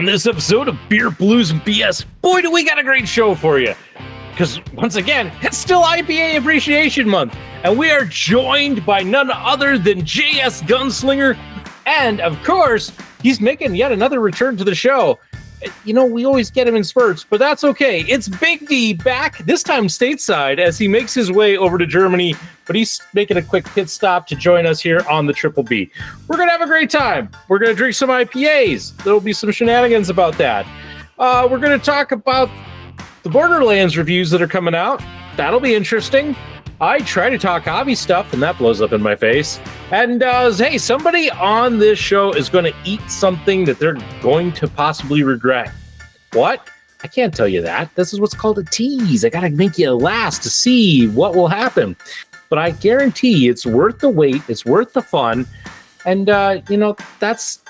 On this episode of Beer, Blues, and BS, boy, do we got a great show for you. Because, once again, it's still IPA Appreciation Month, and we are joined by none other than JS Gunslinger, and, of course, he's making yet another return to the show. You know, we always get him in spurts, but that's okay. It's Big D back, this time stateside, as he makes his way over to Germany, but he's making a quick pit stop to join us here on the Triple B. We're going to have a great time. We're going to drink some IPAs. There'll be some shenanigans about that. We're going to talk about the Borderlands reviews that are coming out. That'll be interesting. I try to talk hobby stuff, and that blows up in my face. And, hey, somebody on this show is going to eat something that they're going to possibly regret. What? I can't tell you that. This is what's called a tease. I got to make you last to see what will happen. But I guarantee it's worth the wait. It's worth the fun. And, you know, that's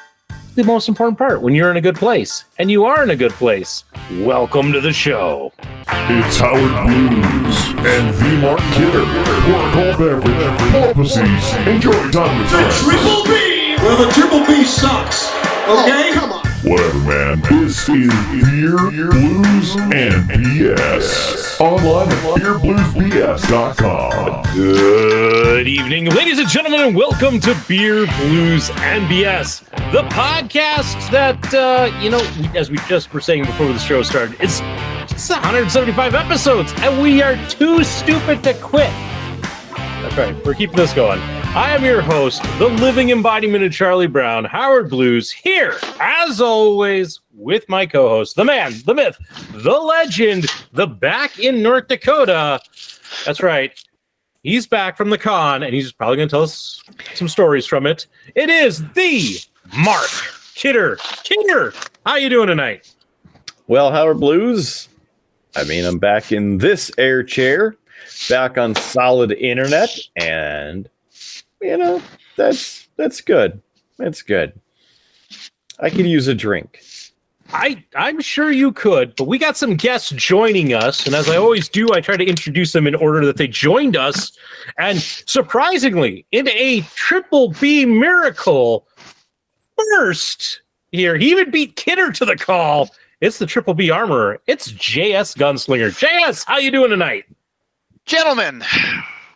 the most important part when you're in a good place. And you are in a good place. Welcome to the show. It's Howard Blues and V. Mark Kidder. Pour a cold beverage, pull pussies, enjoy time with friends. Triple B! Well, the Triple B sucks. Okay? Come on. Whatever, man. This is Beer, Blues, and BS. Online at beerbluesbs.com. Good evening, ladies and gentlemen, and welcome to Beer, Blues, and BS, the podcast that, you know, as we just were saying before the show started, it's 175 episodes, and we are too stupid to quit. That's right, we're keeping this going. I am your host, the living embodiment of Charlie Brown, Howard Blues, here, as always, with my co-host, the man, the myth, the legend, the back in North Dakota. That's right. He's back from the con, and he's probably going to tell us some stories from it. It is the Mark Kidder. Kidder, how you doing tonight? Well, Howard Blues, I mean, I'm back in this air chair, back on solid internet, and, you know, that's good. That's good. I could use a drink. I'm sure you could, but we got some guests joining us, and as I always do, I try to introduce them in order that they joined us, and surprisingly, in a Triple B miracle, first here, he even beat Kidder to the call. It's the Triple B Armorer. It's JS Gunslinger. JS, how you doing tonight? Gentlemen,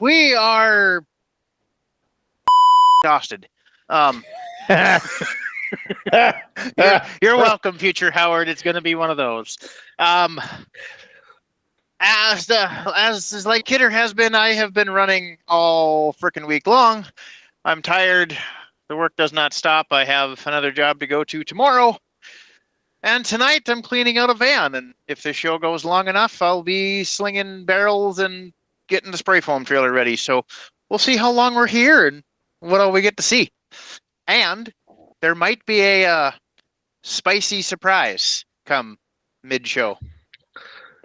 we are exhausted. You're welcome, future Howard. It's going to be one of those. As like Kidder has been, I have been running all freaking week long. I'm tired. The work does not stop. I have another job to go to tomorrow. And tonight I'm cleaning out a van, and if this show goes long enough, I'll be slinging barrels and getting the spray foam trailer ready. So we'll see how long we're here and what all we get to see. And there might be a spicy surprise come mid-show.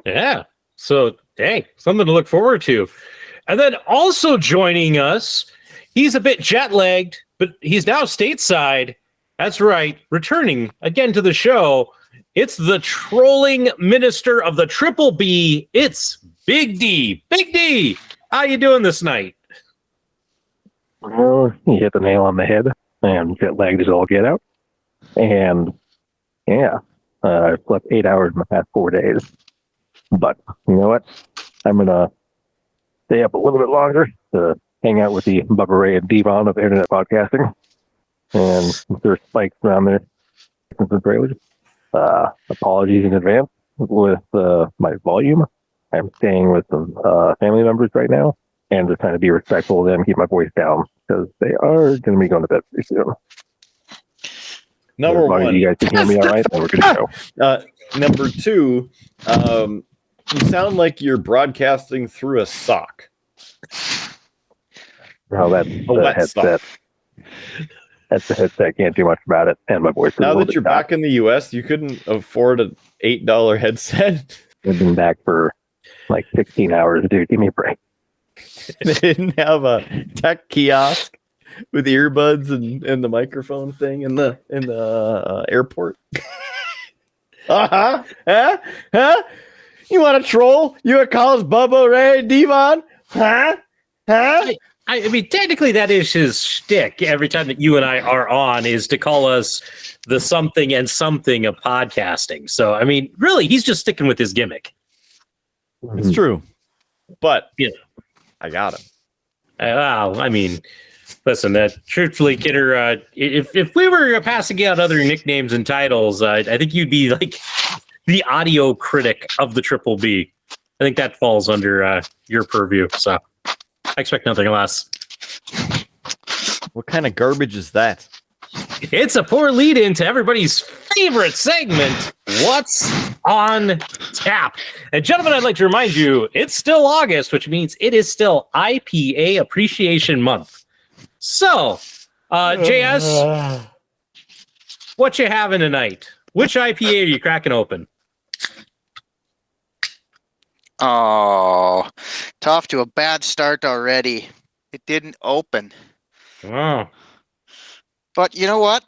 Yeah, so, hey, something to look forward to. And then also joining us, he's a bit jet-lagged, but he's now stateside. That's right, returning again to the show, it's the trolling minister of the Triple B, it's Big D. Big D, how you doing this night? Well, you hit the nail on the head, and jet lagged as all get out. And, yeah, I slept 8 hours in the past 4 days. But, you know what? I'm going to stay up a little bit longer to hang out with the Bubba Ray and Devon of internet podcasting. And there's spikes around there. Some trailers. Apologies in advance with my volume. I'm staying with some family members right now, and just trying to be respectful of them, keep my voice down, because they are going to be going to bed pretty soon. Number one, you guys can hear me all right, then we're good to go. Number two, you sound like you're broadcasting through a sock. Oh, that's the headset. That's the headset. Can't do much about it. And my voice. Now that you're back in the U.S., you couldn't afford an $8 headset. I've been back for like 16 hours, dude. Give me a break. They didn't have a tech kiosk with earbuds and the microphone thing in the airport. Huh? You want to troll? You want to call us Bubba Ray Devon? Huh? I mean, technically, that is his shtick. Every time that you and I are on, is to call us the something and something of podcasting. So, I mean, really, he's just sticking with his gimmick. It's true. But Yeah. I got him. Well, I mean, listen, truthfully, Kidder, if we were passing out other nicknames and titles, I think you'd be like the audio critic of the Triple B. I think that falls under your purview. So I expect nothing less. What kind of garbage is that? It's a poor lead into everybody's favorite segment, What's on Tap? And gentlemen, I'd like to remind you, it's still August, which means it is still IPA Appreciation Month. So, JS, what you having tonight? Which IPA are you cracking open? Oh, tough to a bad start already. It didn't open. Oh, But you know what?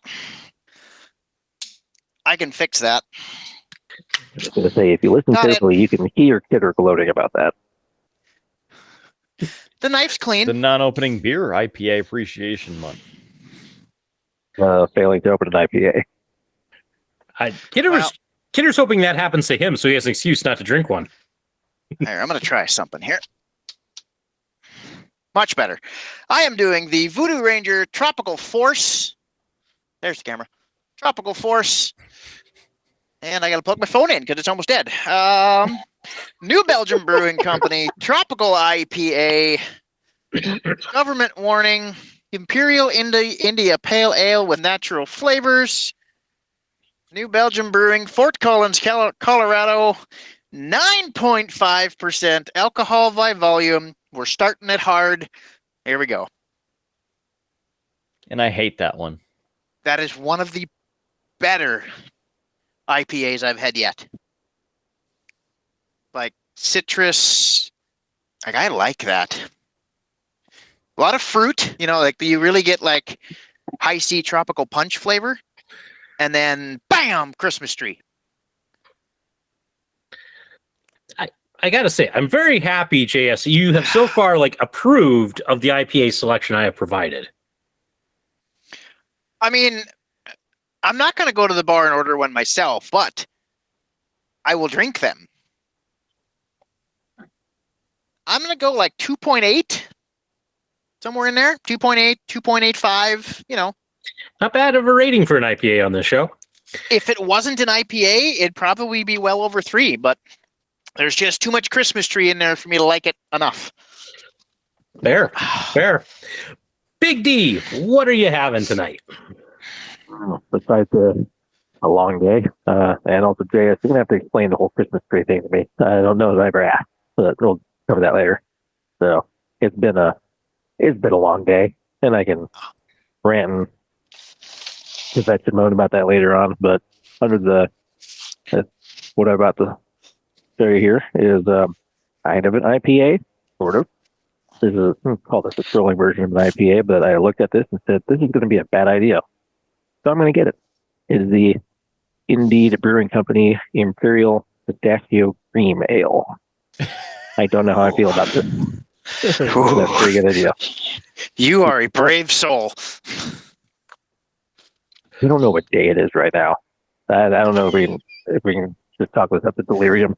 I can fix that. I was going to say, if you listen Got it. carefully, you can hear Kidder gloating about that. The knife's clean. The non-opening beer IPA Appreciation Month. Failing to open an IPA. Kidder's hoping that happens to him, so he has an excuse not to drink one. Here, I'm going to try something here. Much better. I am doing the Voodoo Ranger Tropical Force. There's the camera. Tropical Force. And I got to plug my phone in because it's almost dead. New Belgium Brewing Company, Tropical IPA, Government Warning, Imperial India Pale Ale with natural flavors, New Belgium Brewing, Fort Collins, Colorado, 9.5% alcohol by volume. We're starting it hard. Here we go. And I hate that one. That is one of the better IPAs I've had yet. Like citrus. Like I like that. A lot of fruit, like you really get like high C tropical punch flavor. And then bam, Christmas tree. I gotta say, I'm very happy, JS. You have so far approved of the IPA selection I have provided. I mean, I'm not going to go to the bar and order one myself, but I will drink them. I'm going to go 2.8, somewhere in there. 2.8, 2.85, Not bad of a rating for an IPA on this show. If it wasn't an IPA, it'd probably be well over 3, but there's just too much Christmas tree in there for me to like it enough. Fair. Big D, what are you having tonight? Besides a long day, and also JS, you're going to have to explain the whole Christmas tree thing to me. I don't know if I ever asked, but we'll cover that later. So it's been a long day, and I can rant and confess and moan about that later on. But under what I'm about to show you here is kind of an IPA, sort of. This is call this a trolling version of an IPA, but I looked at this and said this is going to be a bad idea, so I'm going to get it. It is the Indeed Brewing Company Imperial Pistachio Cream Ale. I don't know how I feel about this. That's a pretty good idea. You are a brave soul. We don't know what day it is right now. I don't know if we can just talk this up to delirium.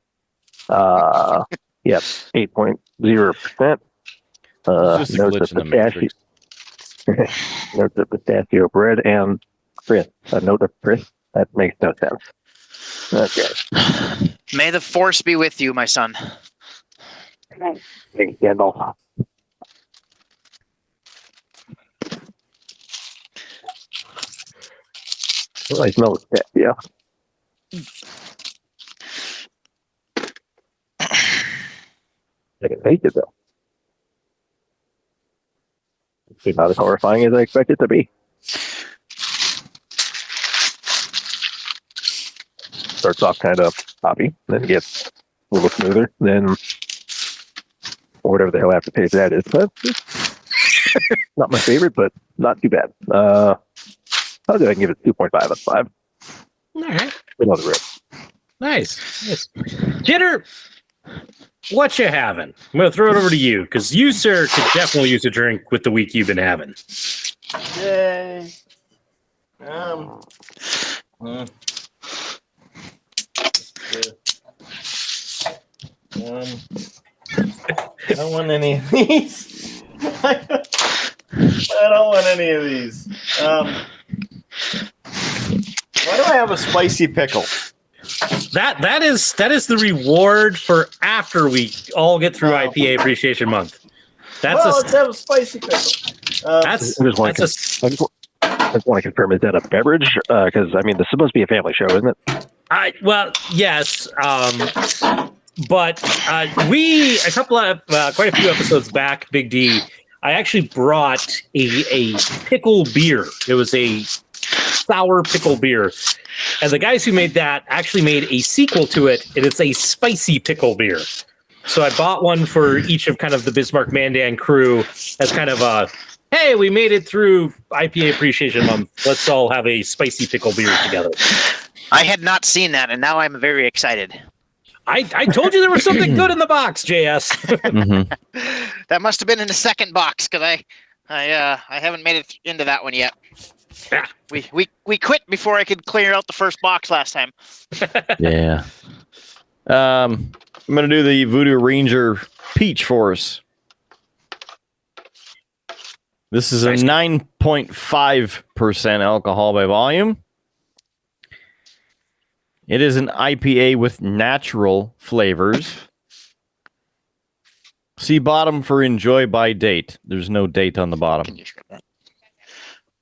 Yes, 8.0%. It's just a Notes glitch of in the matrix. notes of pistachio bread and crisp. A note of crisp? That makes no sense. Okay. May the force be with you, my son. Thanks, Gandalf. Oh, I smell it. Yeah. I can taste it, though. It's not as horrifying as I expected it to be. Starts off kind of hoppy, then gets a little smoother, then whatever the hell aftertaste that is. But not my favorite, but not too bad. I'll go ahead and give it 2.5 out of 5. All right. Another rip. Nice. Jitter, what you having? I'm gonna throw it over to you because you, sir, could definitely use a drink with the week you've been having. Yay. I don't want any of these. I don't want any of these. Why do I have a spicy pickle? That is the reward for after we all get through IPA Appreciation Month. Let's have a spicy pickle. I just want to confirm, is that a beverage? Because, I mean, this is supposed to be a family show, isn't it? Well, yes. But quite a few episodes back, Big D, I actually brought a pickle beer. It was a sour pickle beer. And the guys who made that actually made a sequel to it, and it's a spicy pickle beer. So I bought one for each of kind of the Bismarck Mandan crew as kind of a, hey, we made it through IPA Appreciation Month. Let's all have a spicy pickle beer together. I had not seen that, and now I'm very excited. I told you there was something good in the box, JS. Mm-hmm. That must have been in the second box because I haven't made it into that one yet. Yeah. We quit before I could clear out the first box last time. Yeah. I'm gonna do the Voodoo Ranger Peach for us. This is a 9.5% alcohol by volume. It is an IPA with natural flavors. See bottom for enjoy by date. There's no date on the bottom. Can you script that?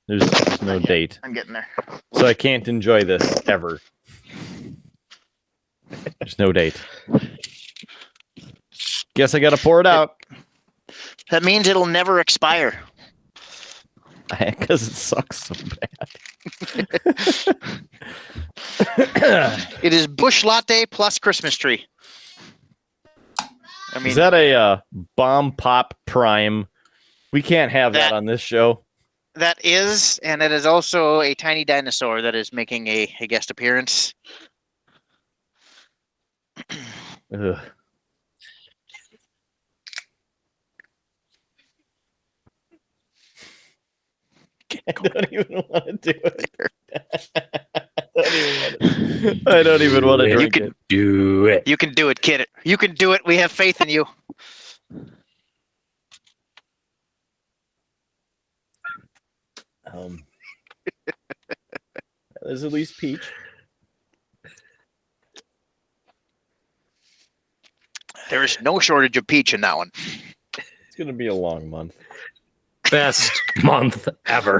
There's no date. I'm getting there. So I can't enjoy this ever. There's no date. Guess I gotta pour it out. That means it'll never expire. Because it sucks so bad. It is Bush Latte plus Christmas tree. I mean, Is that a Bomb Pop Prime? We can't have that on this show. that is, and it is also a tiny dinosaur that is making a guest appearance. Ugh. I don't even want to do it. I don't even want to drink it. Do it. You can do it, kid. You can do it. We have faith in you. There's at least peach. There is no shortage of peach in that one. It's gonna be a long month. Best month ever.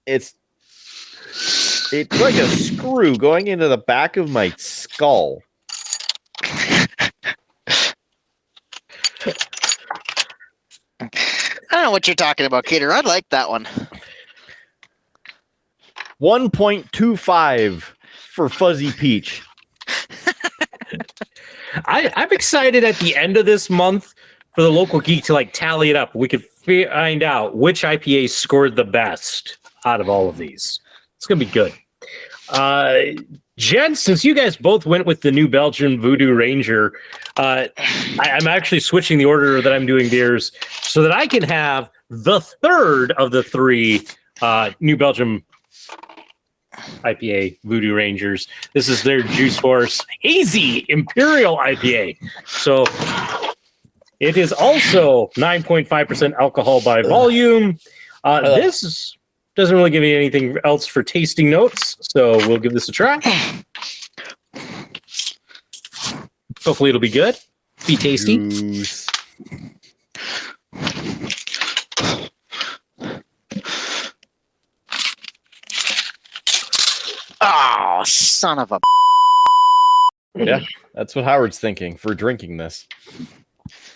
It's like a screw going into the back of my skull. I don't know what you're talking about, Cater. I like that one. 1.25 for Fuzzy Peach. I'm excited at the end of this month for the local geek to like tally it up. We could find out which IPA scored the best out of all of these. It's gonna be good. Gents, since you guys both went with the New Belgium Voodoo Ranger, I'm actually switching the order that I'm doing beers so that I can have the third of the three New Belgium IPA Voodoo Rangers. This is their Juice Force Hazy Imperial IPA. So it is also 9.5% alcohol by volume. This doesn't really give you anything else for tasting notes, so we'll give this a try. Hopefully it'll be good. Be tasty. Juice. Oh, son of a... Yeah, that's what Howard's thinking for drinking this.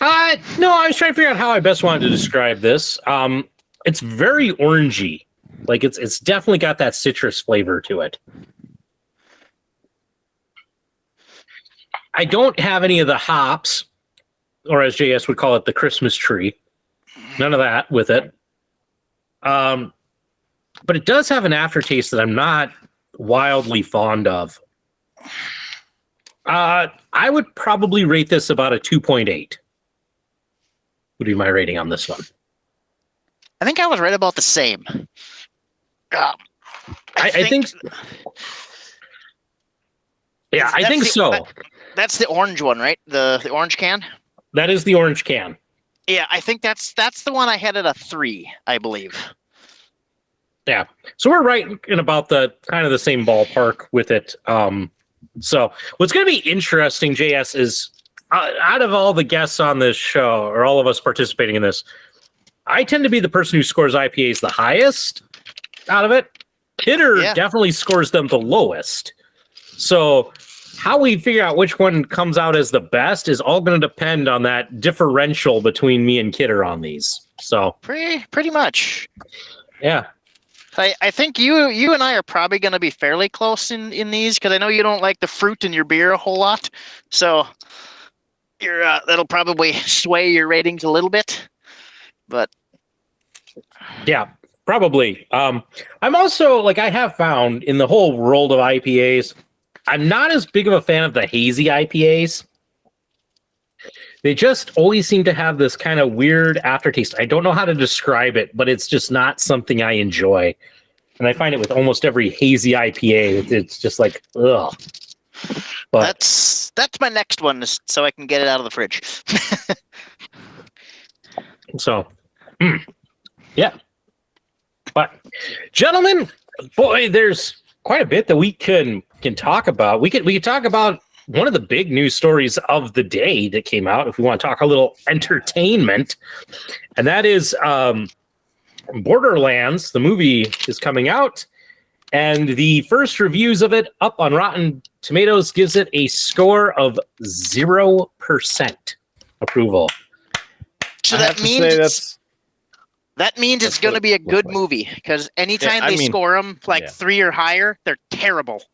No, I was trying to figure out how I best wanted to describe this. It's very orangey. Like it's definitely got that citrus flavor to it. I don't have any of the hops, or as JS would call it, the Christmas tree. None of that with it. But it does have an aftertaste that I'm not wildly fond of. I would probably rate this about a 2.8. Would be my rating on this one. I think I was right about the same. I think yeah, I think so. That's the orange one, right? The orange can? That is the orange can. Yeah, I think that's the one I had at a 3, I believe. Yeah. So we're right in about the kind of the same ballpark with it. So what's going to be interesting, JS, is out of all the guests on this show, or all of us participating in this, I tend to be the person who scores IPAs the highest out of it. Hitter definitely scores them the lowest. So how we figure out which one comes out as the best is all going to depend on that differential between me and Kidder on these. So pretty much. Yeah. I think you and I are probably going to be fairly close in these, because I know you don't like the fruit in your beer a whole lot. So that'll probably sway your ratings a little bit. But yeah, probably. I'm also, like, I have found in the whole world of IPAs, I'm not as big of a fan of the hazy IPAs. They just always seem to have this kind of weird aftertaste. I don't know how to describe it, but it's just not something I enjoy. And I find it with almost every hazy IPA. It's just like, ugh. But that's my next one, so I can get it out of the fridge. So, yeah. But, gentlemen, boy, there's quite a bit that we can talk about. We could talk about one of the big news stories of the day that came out, if we want to talk a little entertainment, and that is Borderlands. The movie is coming out, and the first reviews of it up on Rotten Tomatoes gives it a score of 0% approval. So that means it's going to be a good movie, because anytime they score them like 3 or higher, they're terrible.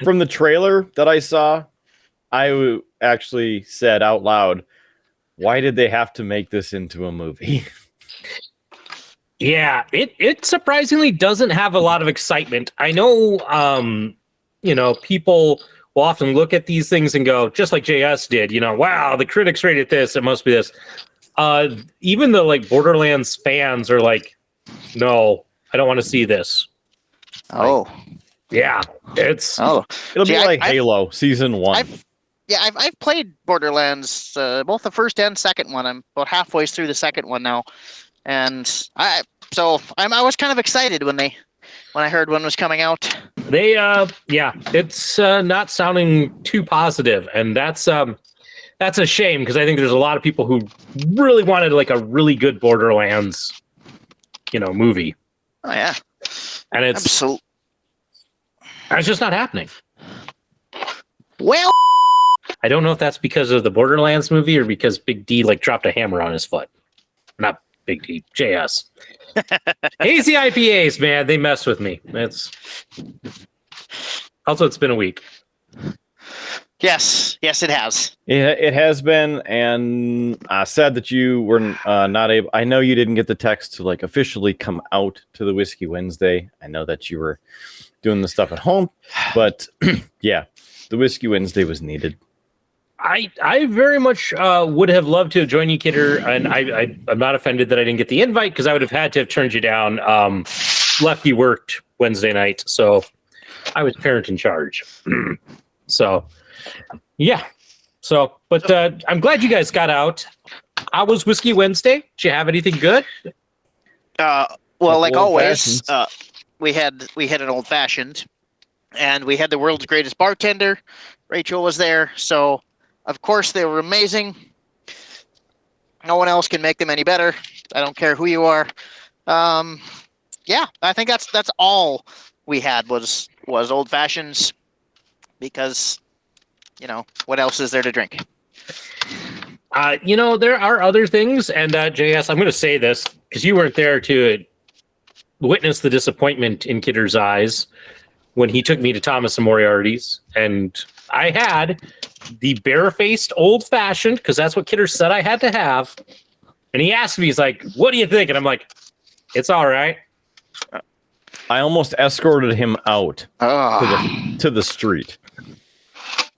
From the trailer that I saw, I actually said out loud, why did they have to make this into a movie? Yeah, it surprisingly doesn't have a lot of excitement. I know, people will often look at these things and go, just like JS did, wow, the critics rated this, it must be this. Even the Borderlands fans are like, no, I don't want to see this. Oh. Yeah, it'll be like Halo Season 1. I've played Borderlands, both the first and second one. I'm about halfway through the second one now, and I was kind of excited when I heard one was coming out. It's not sounding too positive, and that's a shame, because I think there's a lot of people who really wanted a really good Borderlands, movie. Oh yeah, and it's absolutely. It's just not happening. Well, I don't know if that's because of the Borderlands movie or because Big D dropped a hammer on his foot. Not Big D, JS. Hazy IPAs, man, they mess with me. It's been a week. Yes, it has. It has been, and sad that you were not able. I know you didn't get the text to officially come out to the Whiskey Wednesday. I know that you were doing the stuff at home, but yeah, the Whiskey Wednesday was needed. I very much would have loved to join you, Kidder, and I'm not offended that I didn't get the invite, because I would have had to have turned you down. Lefty worked Wednesday night, so I was parent in charge. So, yeah. So, but I'm glad you guys got out. How was Whiskey Wednesday? Did you have anything good? Well, like always, we had an old fashioned, and we had the world's greatest bartender. Rachel was there, so of course they were amazing. No one else can make them any better. I don't care who you are. Yeah, I think that's all we had was old fashions, because what else is there to drink? There are other things, and JS, I'm going to say this because you weren't there to witness the disappointment in Kidder's eyes when he took me to Thomas Moriarty's, and I had the barefaced old fashioned, because that's what Kidder said I had to have, And he asked me, he's like, "What do you think?" And I'm like, "It's all right." I almost escorted him out Oh. to the street.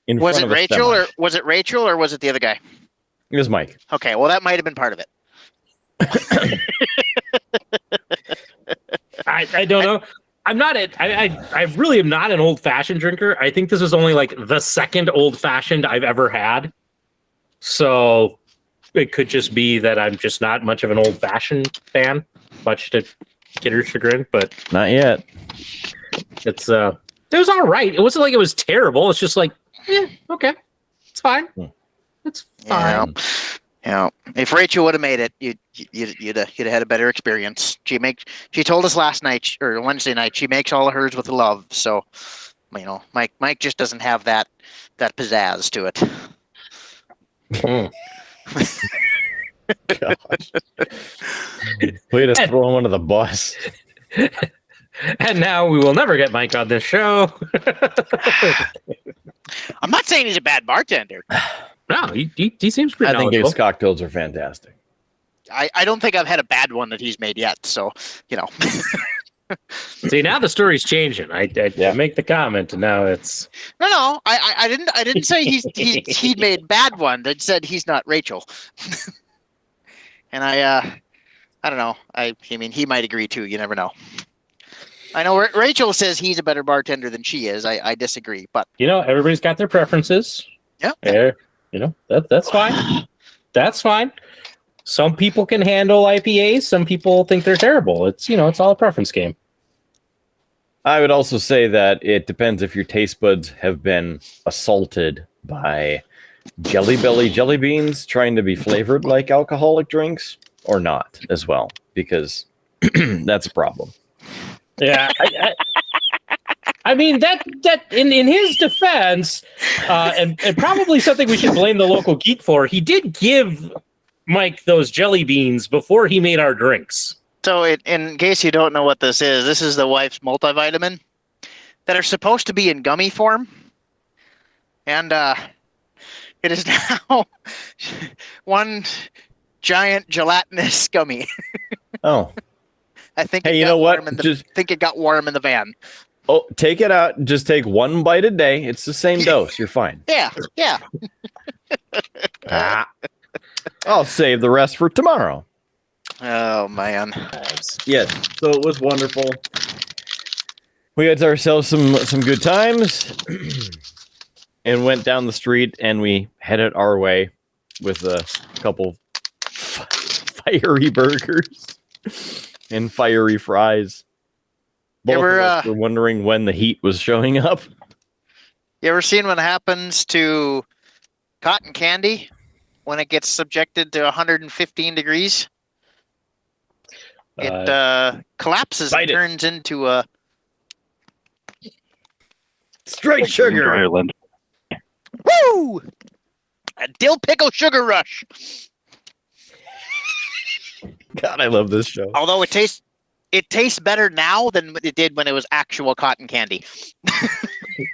In Was front it of a Rachel semi. or was it Rachel or was it the other guy? It was Mike. Okay, well that might have been part of it. I don't know. I'm not I really am not an old fashioned drinker. I think this is only like the second old fashioned I've ever had. So it could just be that I'm just not much of an old fashioned fan, much to Kidder's chagrin, but Not yet. it was all right. It wasn't like it was terrible. It's just like, okay. It's fine. It's fine. Yeah. If Rachel would have made it, you'd have had a better experience. She told us last night or Wednesday night she makes all of hers with love. So, Mike just doesn't have that pizzazz to it. Gosh. Way to throw him under the bus. And now we will never get Mike on this show. I'm not saying he's a bad bartender. No, he seems pretty I think knowledgeable. his cocktails are fantastic. I don't think I've had a bad one that he's made yet. So, See, now the story's changing. I make the comment, and now it's No. I didn't say he made bad one. I said he's not Rachel. And I don't know. I mean, he might agree too. You never know. I know Rachel says he's a better bartender than she is. I disagree, but everybody's got their preferences. Yeah. That's fine. That's fine. Some people can handle IPAs. Some people think they're terrible. It's it's all a preference game. I would also say that it depends if your taste buds have been assaulted by Jelly Belly jelly beans trying to be flavored like alcoholic drinks or not as well, because that's a problem. Yeah. I mean that in his defense, and probably something we should blame the local geek for. He did give Mike those jelly beans before he made our drinks. So in case you don't know what this is the wife's multivitamin that are supposed to be in gummy form, and it is now one giant gelatinous gummy. Oh, I think. Hey, you know what? Think it got warm in the van. Oh, take it out. Just take one bite a day. It's the same dose. You're fine. Yeah. I'll save the rest for tomorrow. Oh man. Yes. So it was wonderful. We had ourselves some good times and went down the street and we headed our way with a couple fiery burgers and fiery fries. Both of us were wondering when the heat was showing up. You ever seen what happens to cotton candy when it gets subjected to 115 degrees? It collapses and turns into a straight sugar. Ireland. Woo! A dill pickle sugar rush. God, I love this show. Although it tastes better now than it did when it was actual cotton candy.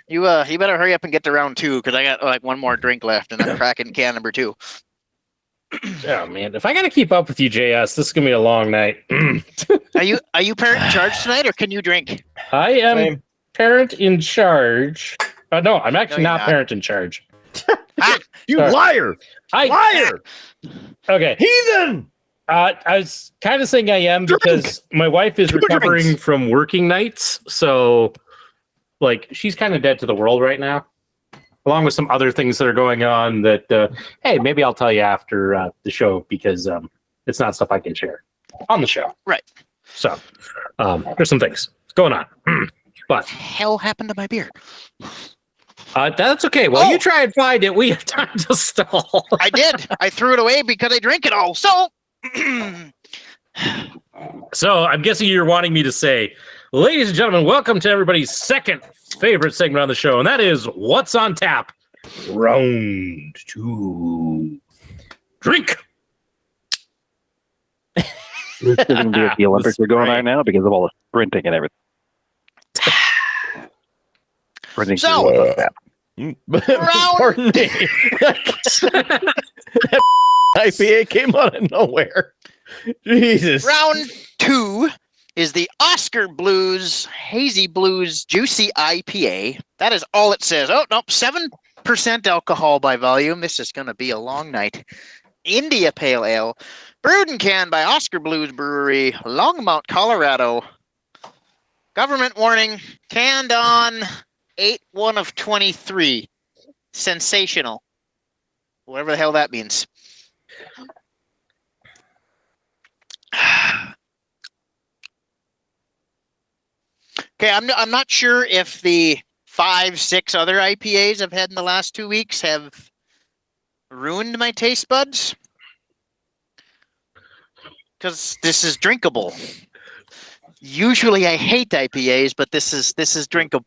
You better hurry up and get to round 2 because I got like one more drink left and I'm cracking can number 2. Oh man, if I gotta keep up with you, JS, this is gonna be a long night. Are you parent in charge tonight, or can you drink? I am parent in charge. No, I'm actually not parent in charge. You liar! Liar! Okay, heathen! I was kind of saying I am because my wife is recovering from working nights, so like she's kind of dead to the world right now. Along with some other things that are going on that, hey, maybe I'll tell you after the show because it's not stuff I can share on the show. Right. So there's some things going on. But what the hell happened to my beer? That's okay. Well, you try and find it. We have time to stall. I did. I threw it away because I drank it all. So I'm guessing you're wanting me to say, ladies and gentlemen, welcome to everybody's second favorite segment on the show, and that is What's on Tap? Round 2. Drink! The Olympics are going on now because of all the sprinting and everything. Sprinting pardon me. IPA came out of nowhere. Jesus. Round 2 is the Oscar Blues Hazy Blues Juicy IPA. That is all it says. Oh, nope, 7% alcohol by volume. This is going to be a long night. India Pale Ale, brewed and canned by Oscar Blues Brewery, Longmont, Colorado. Government warning, canned on 8/1 of 23. Sensational. Whatever the hell that means. Okay, I'm not sure if the 5-6 other IPAs I've had in the last 2 weeks have ruined my taste buds, because this is drinkable. Usually I hate IPAs, but this is drinkable.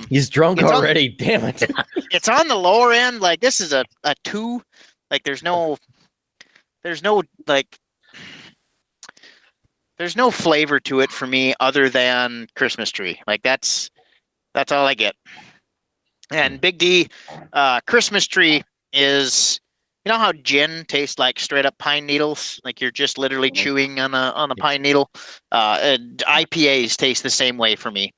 He's drunk already. Damn it. It's on the lower end. Like, this is a 2. Like, there's no flavor to it for me other than Christmas tree. Like, that's all I get. And Big D, Christmas tree is, you know how gin tastes like straight up pine needles? Like, you're just literally chewing on a pine needle. And IPAs taste the same way for me.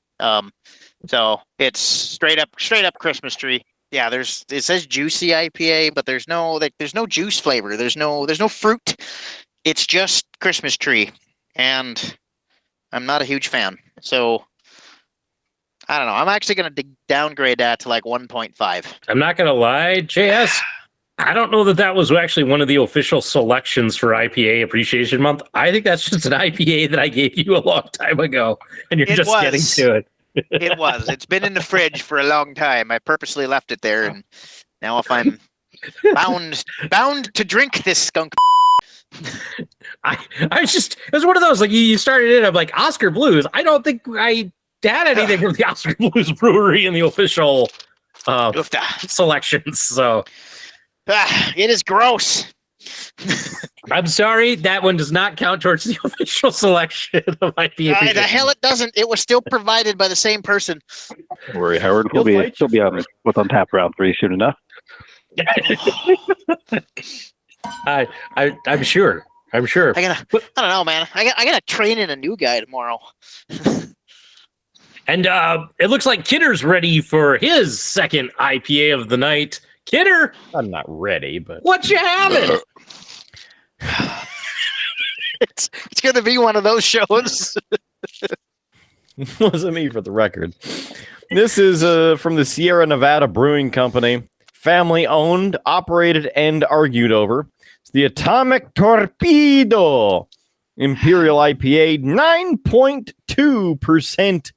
So it's straight up Christmas tree. Yeah, it says juicy IPA, but there's no juice flavor. There's no fruit. It's just Christmas tree. And I'm not a huge fan. So I don't know. I'm actually going to downgrade that to like 1.5. I'm not going to lie, JS. I don't know that was actually one of the official selections for IPA Appreciation Month. I think that's just an IPA that I gave you a long time ago, and you're just getting to it. It was. It's been in the fridge for a long time. I purposely left it there, and now if I'm bound to drink this skunk. I it was one of those, like, you started it, I'm like, Oscar Blues. I don't think I had anything from the Oscar Blues Brewery in the official selections. So it is gross. I'm sorry, that one does not count towards the official selection of IPA. The hell it doesn't. It was still provided by the same person. Don't worry, Howard. He'll be on what's on tap round 3 soon enough. I'm sure. I don't know, man. I gotta train in a new guy tomorrow. And it looks like Kidder's ready for his second IPA of the night. Kidder, I'm not ready, but what you having? It's gonna be one of those shows. wasn't me, for the record. This is from the Sierra Nevada Brewing Company, family owned, operated, and argued over. It's the Atomic Torpedo Imperial IPA, 9.2%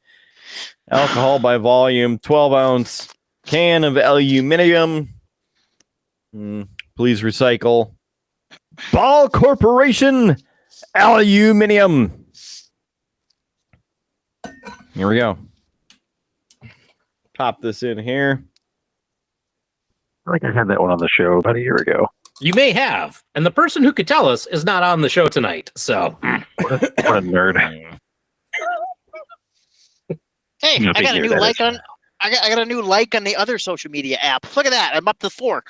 alcohol by volume, 12-ounce can of aluminum. Please recycle. Ball Corporation aluminum. Here we go. Pop this in here. I think I had that one on the show about a year ago. You may have, and the person who could tell us is not on the show tonight. So, What a nerd. Hey, I got a new like on. I got a new like on the other social media app. Look at that! I'm up to 4.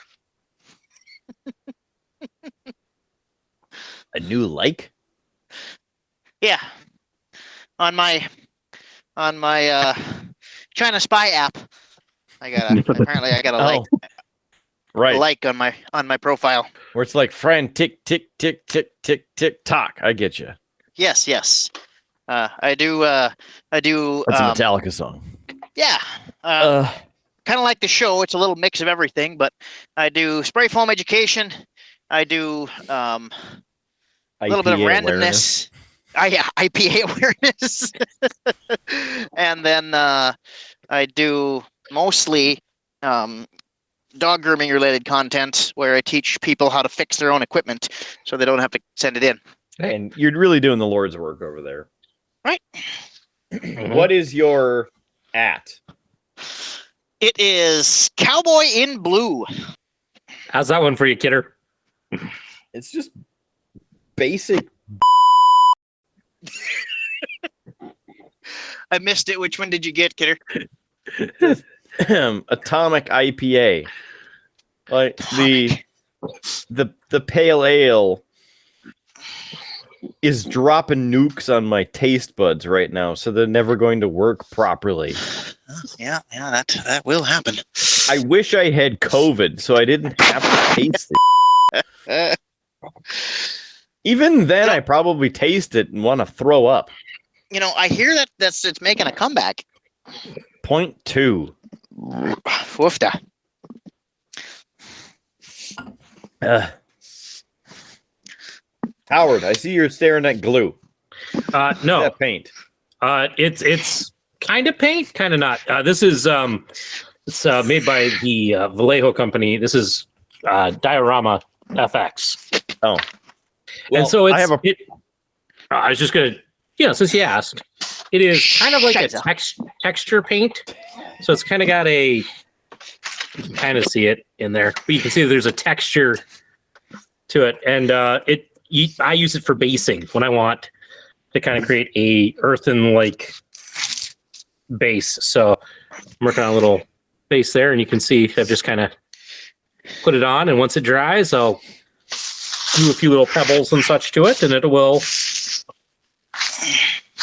A new like? Yeah, on my China Spy app. Apparently I got a like on my profile. Where it's like friend tick tick tick tick tick tick tock. I get you. Yes. I do. That's a Metallica song. Yeah. Kind of like the show. It's a little mix of everything, but I do spray foam education. I do a little bit of randomness. IPA awareness. And then I do mostly dog grooming related content where I teach people how to fix their own equipment so they don't have to send it in. And you're really doing the Lord's work over there. Right. What is your @ It is Cowboy in Blue. how's that one for you, Kidder? It's just basic. I missed it. Which one did you get, Kidder? Atomic IPA. Like the pale ale is dropping nukes on my taste buds right now, so they're never going to work properly. Yeah, that will happen. I wish I had COVID so I didn't have to taste it. Even then, I probably taste it and want to throw up. I hear it's making a comeback. 0.2. Woofda. Howard, I see you're staring at glue. No, That paint. it's kind of paint, kind of not. This is it's made by the Vallejo company. This is Diorama FX. Oh, And so I have a I was just gonna, since you asked, it is kind of like a texture paint. So it's kind of got you can kind of see it in there, but you can see there's a texture to it, and I use it for basing when I want to kind of create a earthen-like base. So I'm working on a little base there, and you can see I've just kind of put it on, and once it dries, I'll do a few little pebbles and such to it, and it will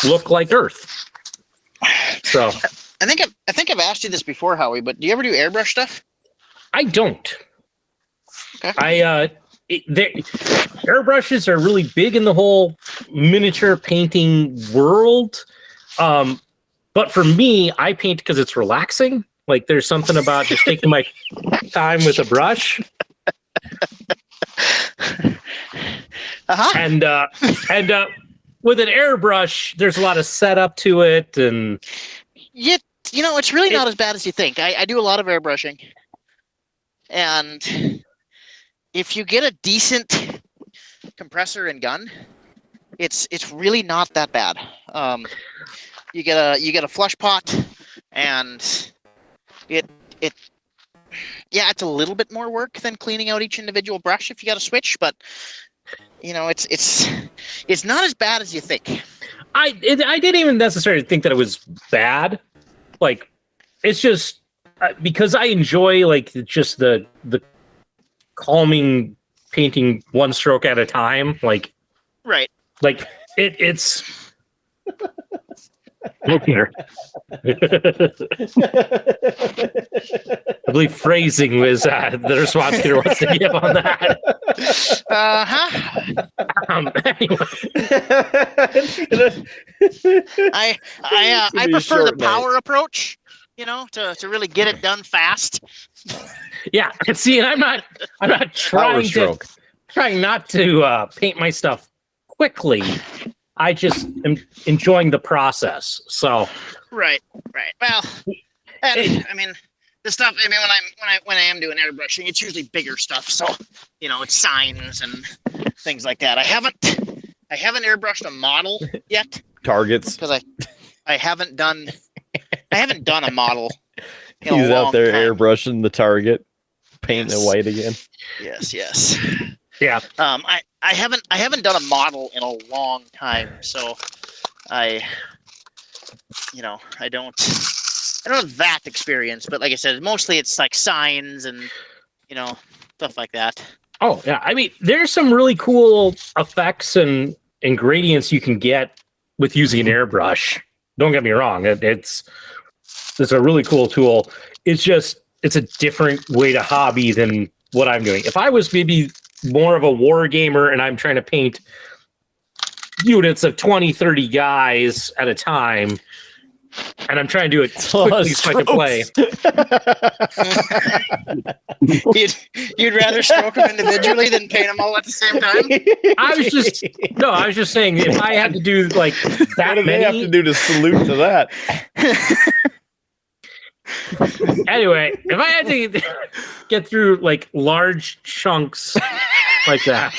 look like earth. So I think I've asked you this before, Howie, but do you ever do airbrush stuff? I don't. Okay. Airbrushes are really big in the whole miniature painting world. But for me, I paint because it's relaxing. Like there's something about just taking my time with a brush. And with an airbrush, there's a lot of setup to it, and it's really not as bad as you think. I do a lot of airbrushing, and if you get a decent compressor and gun, it's really not that bad. You get a flush pot, and it's a little bit more work than cleaning out each individual brush if you got to switch, but it's not as bad as you think. I didn't even necessarily think that it was bad. Like, it's just because I enjoy like just the calming painting one stroke at a time. Like, right. Like it's. Look here. I believe phrasing was the response Peter wants to give on that. Anyway. I prefer the power approach, to really get it done fast. Yeah, and see, and I'm not trying not to paint my stuff quickly. I just am enjoying the process. So right. Well, and, I mean, the stuff. I mean, when I am doing airbrushing, it's usually bigger stuff. So it's signs and things like that. I haven't airbrushed a model yet. Targets. Because I haven't done a model. He's out there airbrushing the target, painting it white again. Yes. Yeah. I haven't done a model in a long time, so I don't have that experience, but like I said, mostly it's like signs and stuff like that. Oh yeah, I mean, there's some really cool effects and ingredients you can get with using an airbrush. Don't get me wrong, it's a really cool tool. It's a different way to hobby than what I'm doing. If I was maybe more of a war gamer and I'm trying to paint units of 20, 30 guys at a time, and I'm trying to do it quickly so I can play. You'd rather stroke them individually than paint them all at the same time? I was just saying, if I had to do like that What do they have to do to salute to that? Anyway, if I had to get through like large chunks like that.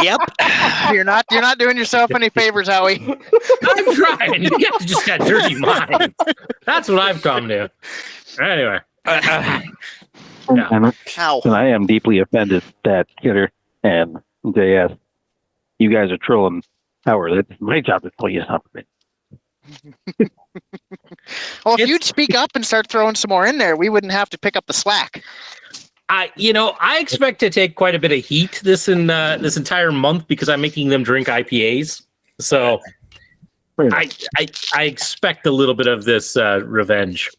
Yep. You're not doing yourself any favors, Howie. I'm trying. You guys just got dirty minds. That's what I've come to. Anyway. Yeah. And I am deeply offended that Kidder and JS, you guys are trolling Howard. It's my job to tell you something. Well, if you'd speak up and start throwing some more in there, we wouldn't have to pick up the slack. I expect to take quite a bit of heat this entire month because I'm making them drink IPAs. So I expect a little bit of this revenge.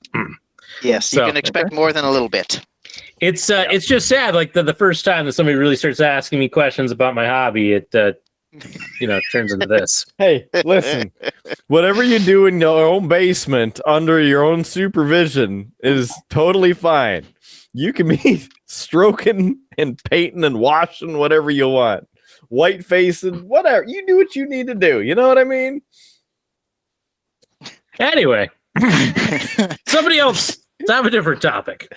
Yes, you can expect more than a little bit. It's just sad. Like the first time that somebody really starts asking me questions about my hobby, it turns into this. Hey, listen, whatever you do in your own basement under your own supervision is totally fine. You can be stroking and painting and washing whatever you want. White facing, whatever. You do what you need to do. You know what I mean? Anyway, somebody else have a different topic.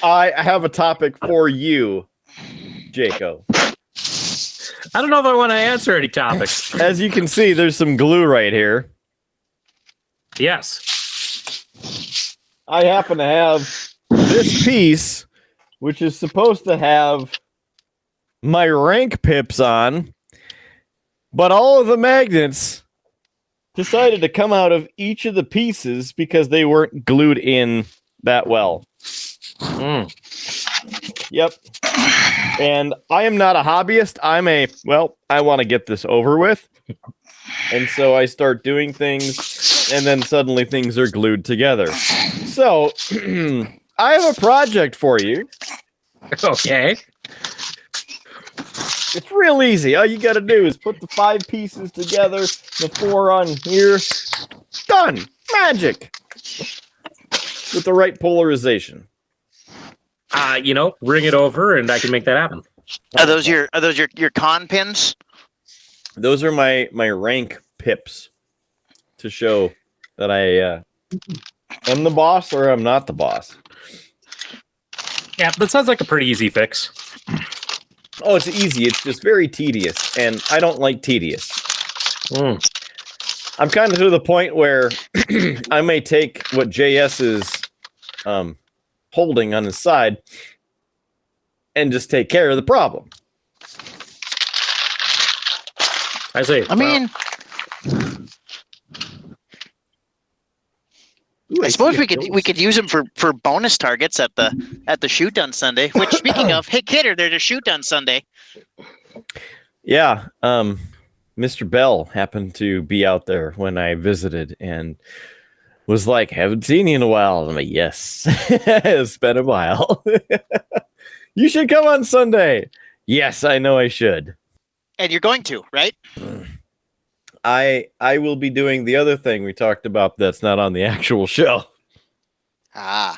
I have a topic for you, Jacob. I don't know if I want to answer any topics. As you can see, there's some glue right here. Yes. I happen to have this piece, which is supposed to have my rank pips on, but all of the magnets decided to come out of each of the pieces because they weren't glued in that well. Yep. And I am not a hobbyist. I want to get this over with. And so I start doing things, and then suddenly things are glued together. So I have a project for you. Okay. It's real easy. All you got to do is put the 5 pieces together, the 4 on here. Done. Magic. With the right polarization. Ring it over and I can make that happen. Are those your con pins? Those are my rank pips to show that I am the boss or I'm not the boss. Yeah, that sounds like a pretty easy fix. Oh, it's easy. It's just very tedious, and I don't like tedious. I'm kind of to the point where I may take what JS is holding on his side and just take care of the problem. I see. I mean, I suppose we could use them for bonus targets at the shoot on Sunday. Which, speaking of, hey Kidder, there's a shoot on Sunday. Yeah, Mr. Bell happened to be out there when I visited and was like, "Haven't seen you in a while." I'm like, "Yes, it's been a while. You should come on Sunday." Yes, I know I should. And you're going to, right? I will be doing the other thing we talked about that's not on the actual show. Ah.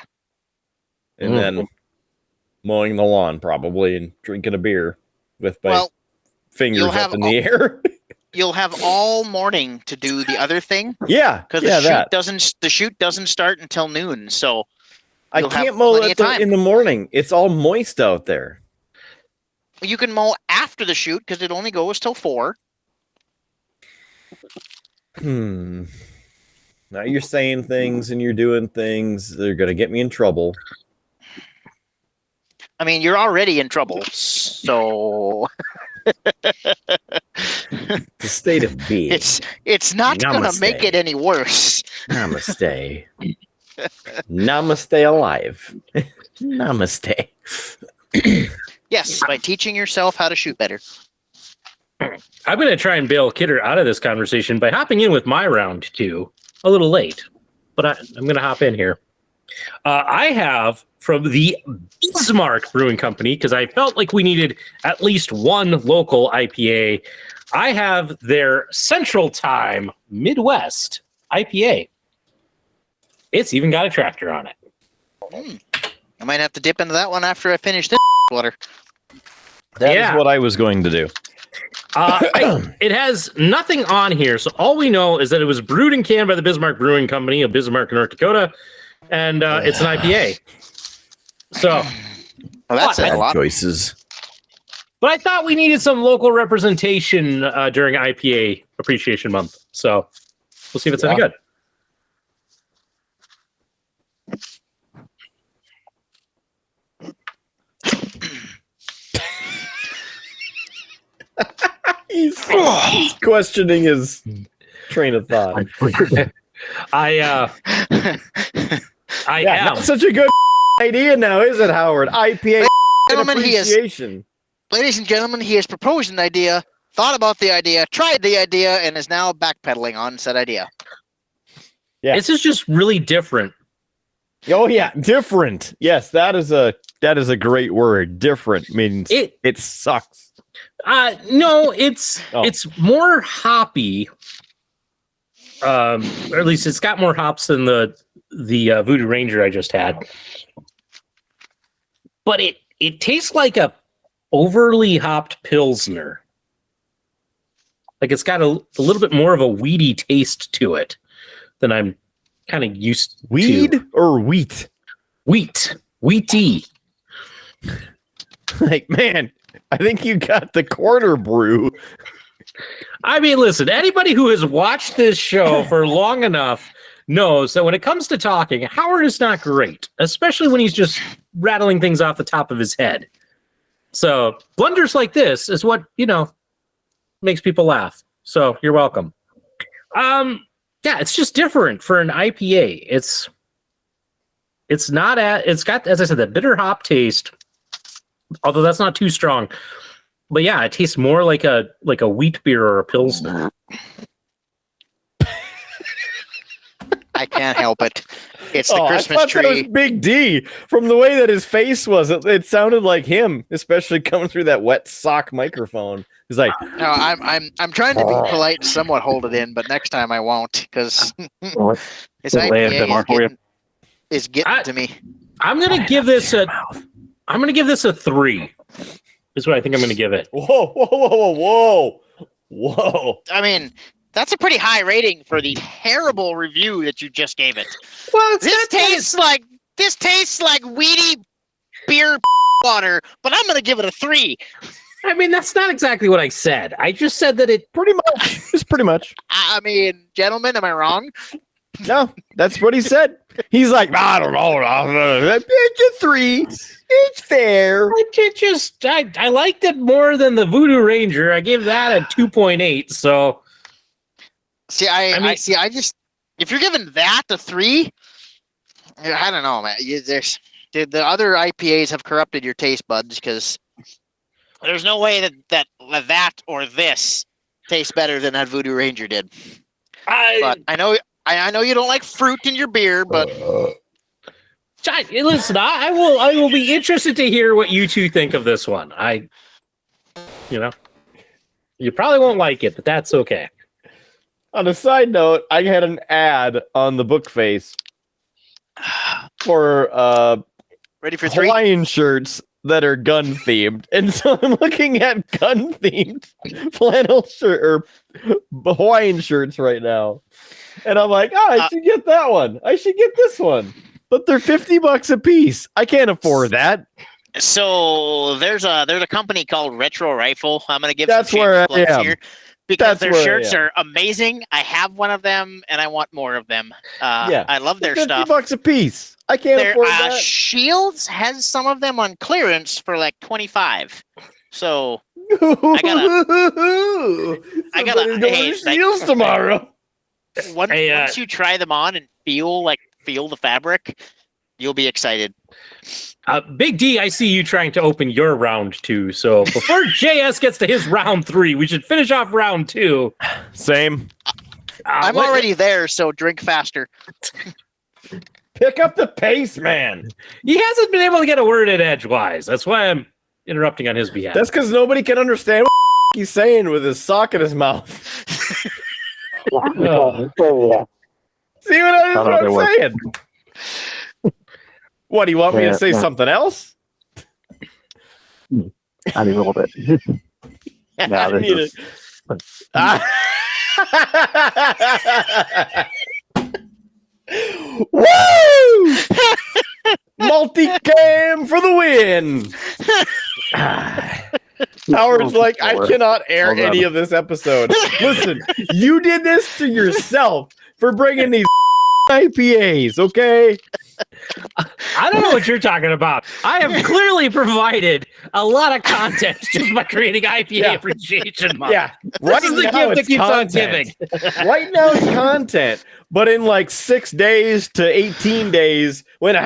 And then mowing the lawn probably and drinking a beer with my fingers up in the air. You'll have all morning to do the other thing. Yeah. Because the shoot doesn't start until noon, so I can't mow in the morning. It's all moist out there. You can mow after the shoot because it only goes till 4. Now you're saying things and you're doing things that are going to get me in trouble. I mean, you're already in trouble, so The state of being. It's not going to make it any worse. Namaste. Namaste alive. Namaste. Yes, by teaching yourself how to shoot better. I'm going to try and bail Kidder out of this conversation by hopping in with my round 2. A little late, but I'm going to hop in here. I have from the Bismarck Brewing Company, because I felt like we needed at least one local IPA. I have their Central Time Midwest IPA. It's even got a tractor on it. I might have to dip into that one after I finish this water. That is what I was going to do. It has nothing on here, so all we know is that it was brewed and canned by the Bismarck Brewing Company of Bismarck, North Dakota, and it's an IPA. So, that's a lot. Choices. But I thought we needed some local representation during IPA Appreciation Month, so we'll see if it's any good. He's questioning his train of thought. I am not such a good idea now, is it, Howard? IPA Gentlemen, appreciation. Ladies and gentlemen, he has proposed an idea, thought about the idea, tried the idea, and is now backpedaling on said idea. Yeah. This is just really different. Oh yeah, different. Yes, that is a great word. Different means it sucks. No, it's more hoppy. Or at least it's got more hops than the Voodoo Ranger I just had. But it tastes like a overly hopped Pilsner. Like it's got a little bit more of a weedy taste to it than I'm kind of used to. Weed or wheat? Wheaty. Like, man, I think you got the corner brew. I mean, listen, anybody who has watched this show for long enough knows that when it comes to talking, Howard is not great, especially when he's just rattling things off the top of his head. So blunders like this is what, makes people laugh. So you're welcome. Yeah, it's just different for an IPA. It's got, as I said, that bitter hop taste, although that's not too strong. But yeah, it tastes more like a wheat beer or a Pilsner. I can't help it. It's the Christmas I thought tree. That was Big D. From the way that his face was, it sounded like him, especially coming through that wet sock microphone. He's like, No, I'm trying to be polite, somewhat hold it in, but next time I won't because this IPA is getting to me. I'm gonna give this a 3. Is what I think I'm gonna give it. Whoa. I mean, that's a pretty high rating for the terrible review that you just gave it. Well, This tastes like weedy beer water, but I'm gonna give it a 3. I mean, that's not exactly what I said. I just said that it pretty much. It's pretty much. I mean, gentlemen, am I wrong? No, that's what he said. He's like, I don't know. It's a 3. It's fair. I liked it more than the Voodoo Ranger. I gave that a 2.8. So, if you're giving that a 3, I don't know, man. The other IPAs have corrupted your taste buds because there's no way that or this tastes better than that Voodoo Ranger did. But I know you don't like fruit in your beer, but listen, I will be interested to hear what you two think of this one. You probably won't like it, but that's okay. On a side note, I had an ad on the book face for ready for 3? Hawaiian shirts that are gun themed, and so I'm looking at gun themed flannel shirt or Hawaiian shirts right now, and I'm like, I should get that one. I should get this one, but they're $50 a piece. I can't afford that. So there's a company called Retro Rifle. I'm gonna give That's some where I plugs am. here because their That's where I shirts am. are amazing. I have one of them, and I want more of them. I love their stuff. $50 a piece. I can't Their afford that. Shields has some of them on clearance for like $25. So I gotta hey, Shields tomorrow. once you try them on and feel the fabric, you'll be excited. Big D, I see you trying to open your round 2. So before JS gets to his round 3, we should finish off round 2. Same. I'm already there, so drink faster. Pick up the pace, man. He hasn't been able to get a word in edgewise. That's why I'm interrupting on his behalf. That's because nobody can understand what he's saying with his sock in his mouth. Oh, yeah. See what I'm saying? What, do you want me to say Yeah. something else? I need a little bit. I this need is- it. Woo! Multicam for the win. Howard's like, I cannot air Hold on. any of this episode. Listen, you did this to yourself for bringing these IPAs, okay? I don't know what you're talking about. I have clearly provided a lot of content just by creating IPA Yeah. Appreciation Month. Yeah, This is the gift that keeps on giving. Right now it's content, but in like 6 days to 18 days, when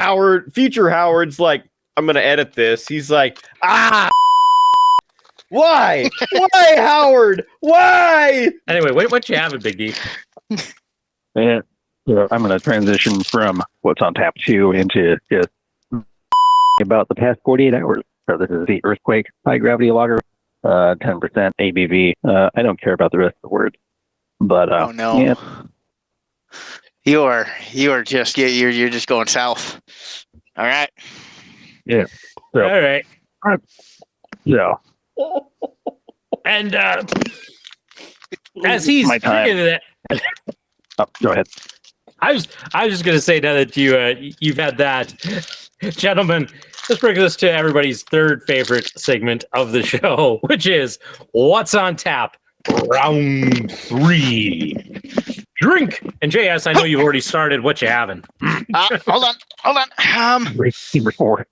future Howard's like, I'm gonna edit this, he's like, why? Why, Howard? Why? Anyway, what you having, Big D? Yeah. So I'm going to transition from what's on tap 2 into just about the past 48 hours. So this is the Earthquake High Gravity Lager, 10% ABV. I don't care about the rest of the words, but Oh no. yeah. You're just going south. All right. So, All right. so And as he's My time. drinking that, go ahead. I was just gonna say now that you've had that, gentlemen. This brings us to everybody's third favorite segment of the show, which is What's on Tap, Round 3. Drink. And JS, I know you've already started. What you having? Hold on. Number 4.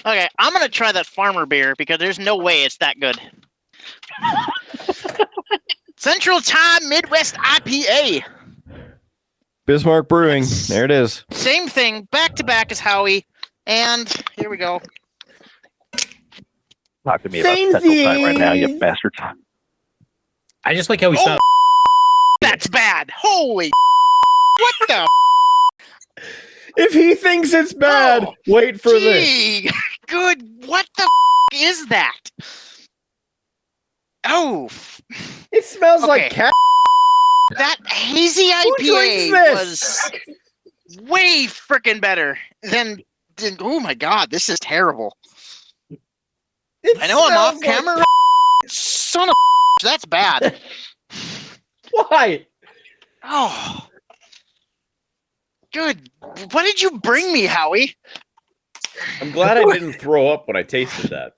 Okay, I'm gonna try that farmer beer because there's no way it's that good. Central Time Midwest IPA. Bismarck Brewing, there it is. Same thing, back to back as Howie. And here we go. Talk to me about Central Time right now, you bastards. I just like how we Oh, stopped. That's bad. Holy what the If he thinks it's bad, wait for this. gee. Good. What the is that? Oh, It smells Okay. like cat. that hazy Who IPA drinks was way freaking better than. Oh my god, this is terrible. I know I'm off camera. Son of that's bad. Why? Oh, good. What did you bring me, Howie? I'm glad I didn't throw up when I tasted that.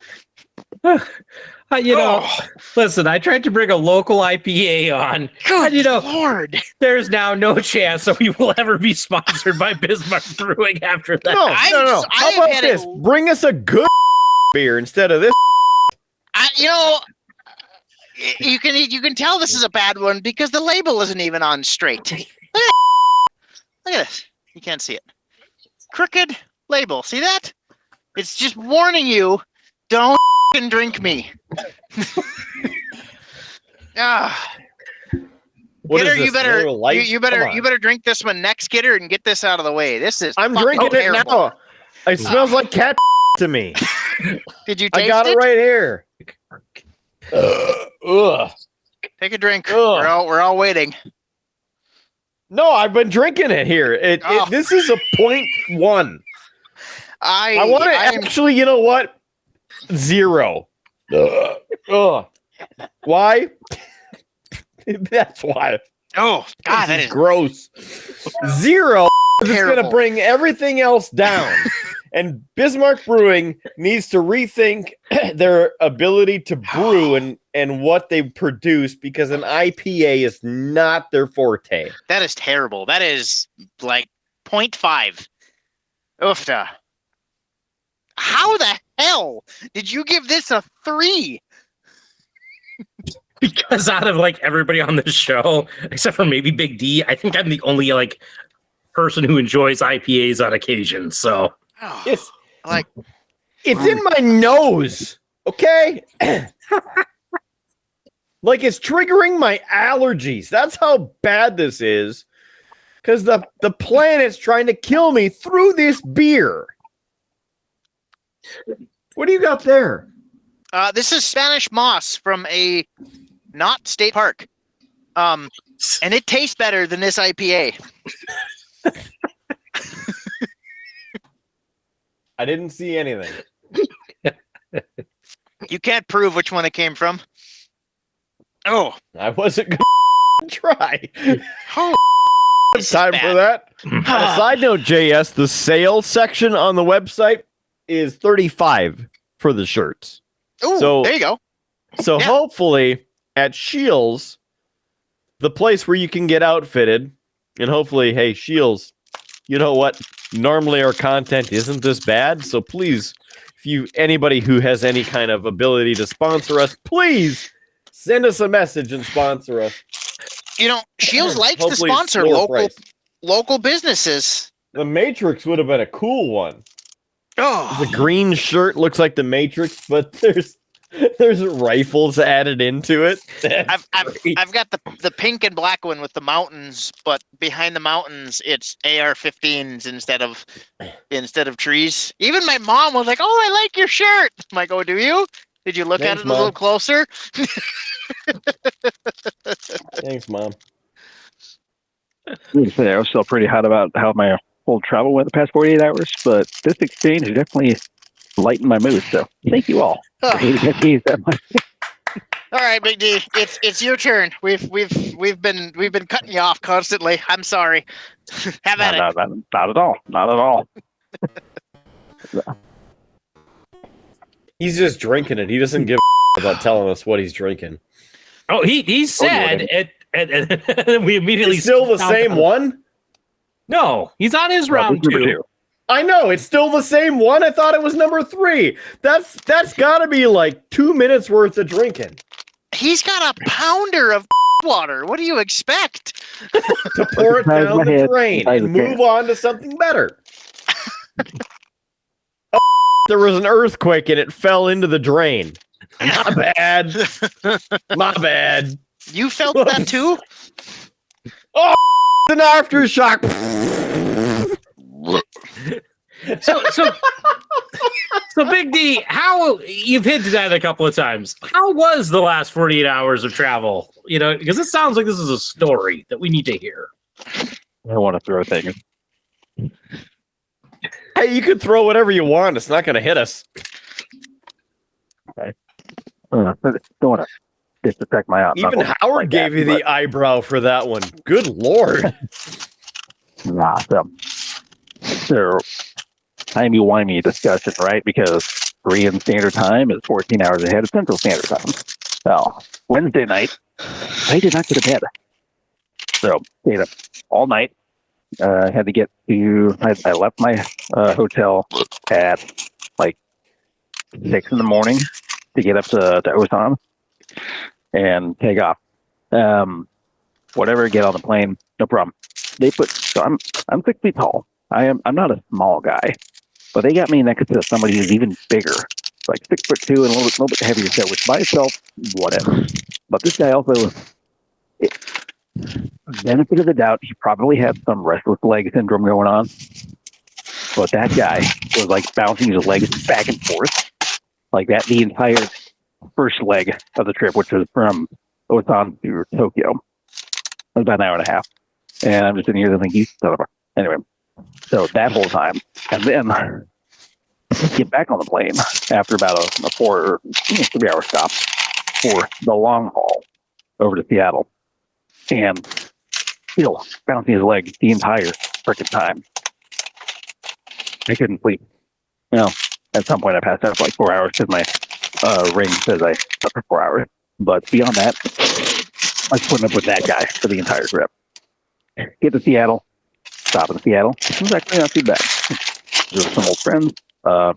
Listen, I tried to bring a local IPA on. Good And, Lord. there's now no chance that we will ever be sponsored by Bismarck Brewing after that. No. I How have about had this? it- Bring us a good beer instead of this. You can tell this is a bad one because the label isn't even on straight. Look at this. You can't see it. Crooked label. See that? It's just warning you. Don't drink me. What Kidder, is this, you better Miller Lite? you Come better on. you better drink this one next, Kidder, and get this out of the way. This is I'm fucking drinking it terrible. now. It smells like cat to me. Did you taste I got it right here. Ugh. Take a drink. Ugh. We're all waiting. No, I've been drinking it here. Oh. This is a 0.1. I want to I'm- actually, you know what? 0. Ugh. Why? That's why. Oh God, This that is is gross. 0 is going to terrible. bring everything else down. And Bismarck Brewing needs to rethink their ability to brew and what they produce, because an IPA is not their forte. That is terrible. That is like 0.5. Oofta. How the hell did you give this a 3? Because out of everybody on the show, except for maybe Big D, I think I'm the only person who enjoys IPAs on occasion. So Oh, It's like it's in my nose, okay? Like it's triggering my allergies. That's how bad this is. Because the planet's trying to kill me through this beer. What do you got there? this is Spanish moss from a not state park. And it tastes better than this IPA. I didn't see anything. You can't prove which one it came from. Oh, I wasn't going to try. oh this is Time bad. for that. On a side note, JS, the sales section on the website is $35 for the shirts. Ooh, So- there you go. So Yeah. hopefully at Shields, the place where you can get outfitted, And hopefully, hey, Shields, you know what? Normally our content isn't this bad, so please, if anybody who has any kind of ability to sponsor us, please send us a message and sponsor us. You know, Shields likes to Hopefully it's sponsor lower price. local businesses. The Matrix would have been a cool one. Oh, The green shirt looks like the Matrix, but there's rifles added into it. I've got the pink and black one with the mountains, but behind the mountains it's AR-15s instead of trees. Even my mom was like, "Oh, I like your shirt." I'm like, "Oh, do you? Did you look Thanks, at it a little Mom. closer?" Thanks, Mom. I was still pretty hot about how my whole travel went the past 48 hours, but this exchange definitely lightened my mood. So thank you all. Oh. I hate to get teased that much. All right, Big D, it's your turn. We've been cutting you off constantly. I'm sorry. Have at it. Not at all. Not at all. He's just drinking it. He doesn't give a about telling us what he's drinking. Oh, he said we immediately It's still the same one? No, he's on his round Number two. two. I know, it's still the same one. I thought it was number 3. That's gotta be like 2 minutes worth of drinking. He's got a pounder of water. What do you expect? To pour it Inside down my the head, drain inside and the move on to something better. There was an earthquake and it fell into the drain. My bad. My bad. You felt that too? An aftershock. So Big D, how you've hinted at it a couple of times. How was the last 48 hours of travel? You know, because it sounds like this is a story that we need to hear. I don't want to throw things. Hey, you can throw whatever you want. It's not going to hit us. Don't want to disrespect my aunt. Even Howard gave you the eyebrow for that one. Good Lord. Nah, so timey-wimey discussion, right? Because Korean Standard Time is 14 hours ahead of Central Standard Time. Well, Wednesday night, I did not go to bed. So, stayed up all night. Had to get to, I left my hotel at like 6 in the morning to get up to Osan and take off. Whatever, get on the plane, no problem. They put, so I'm 6 feet tall. I'm not a small guy, but they got me next to somebody who's even bigger, like 6'2" and a little bit heavier. So which by itself, whatever. But this guy also, benefit of the doubt, he probably had some restless leg syndrome going on. But that guy was like bouncing his legs back and forth like that the entire first leg of the trip, which was from Osan to Tokyo. It was about an hour and a half. And I'm just sitting here thinking, you son of a... Anyway, so that whole time. And then get back on the plane after about a 3-hour stop for the long haul over to Seattle. And still bouncing his leg the entire freaking time. I couldn't sleep. You know, at some point I passed out for like 4 hours because my ring says I slept for 4 hours. But beyond that, I was putting up with that guy for the entire trip. Get to Seattle, stop in Seattle. It was actually not too bad. There were some old friends.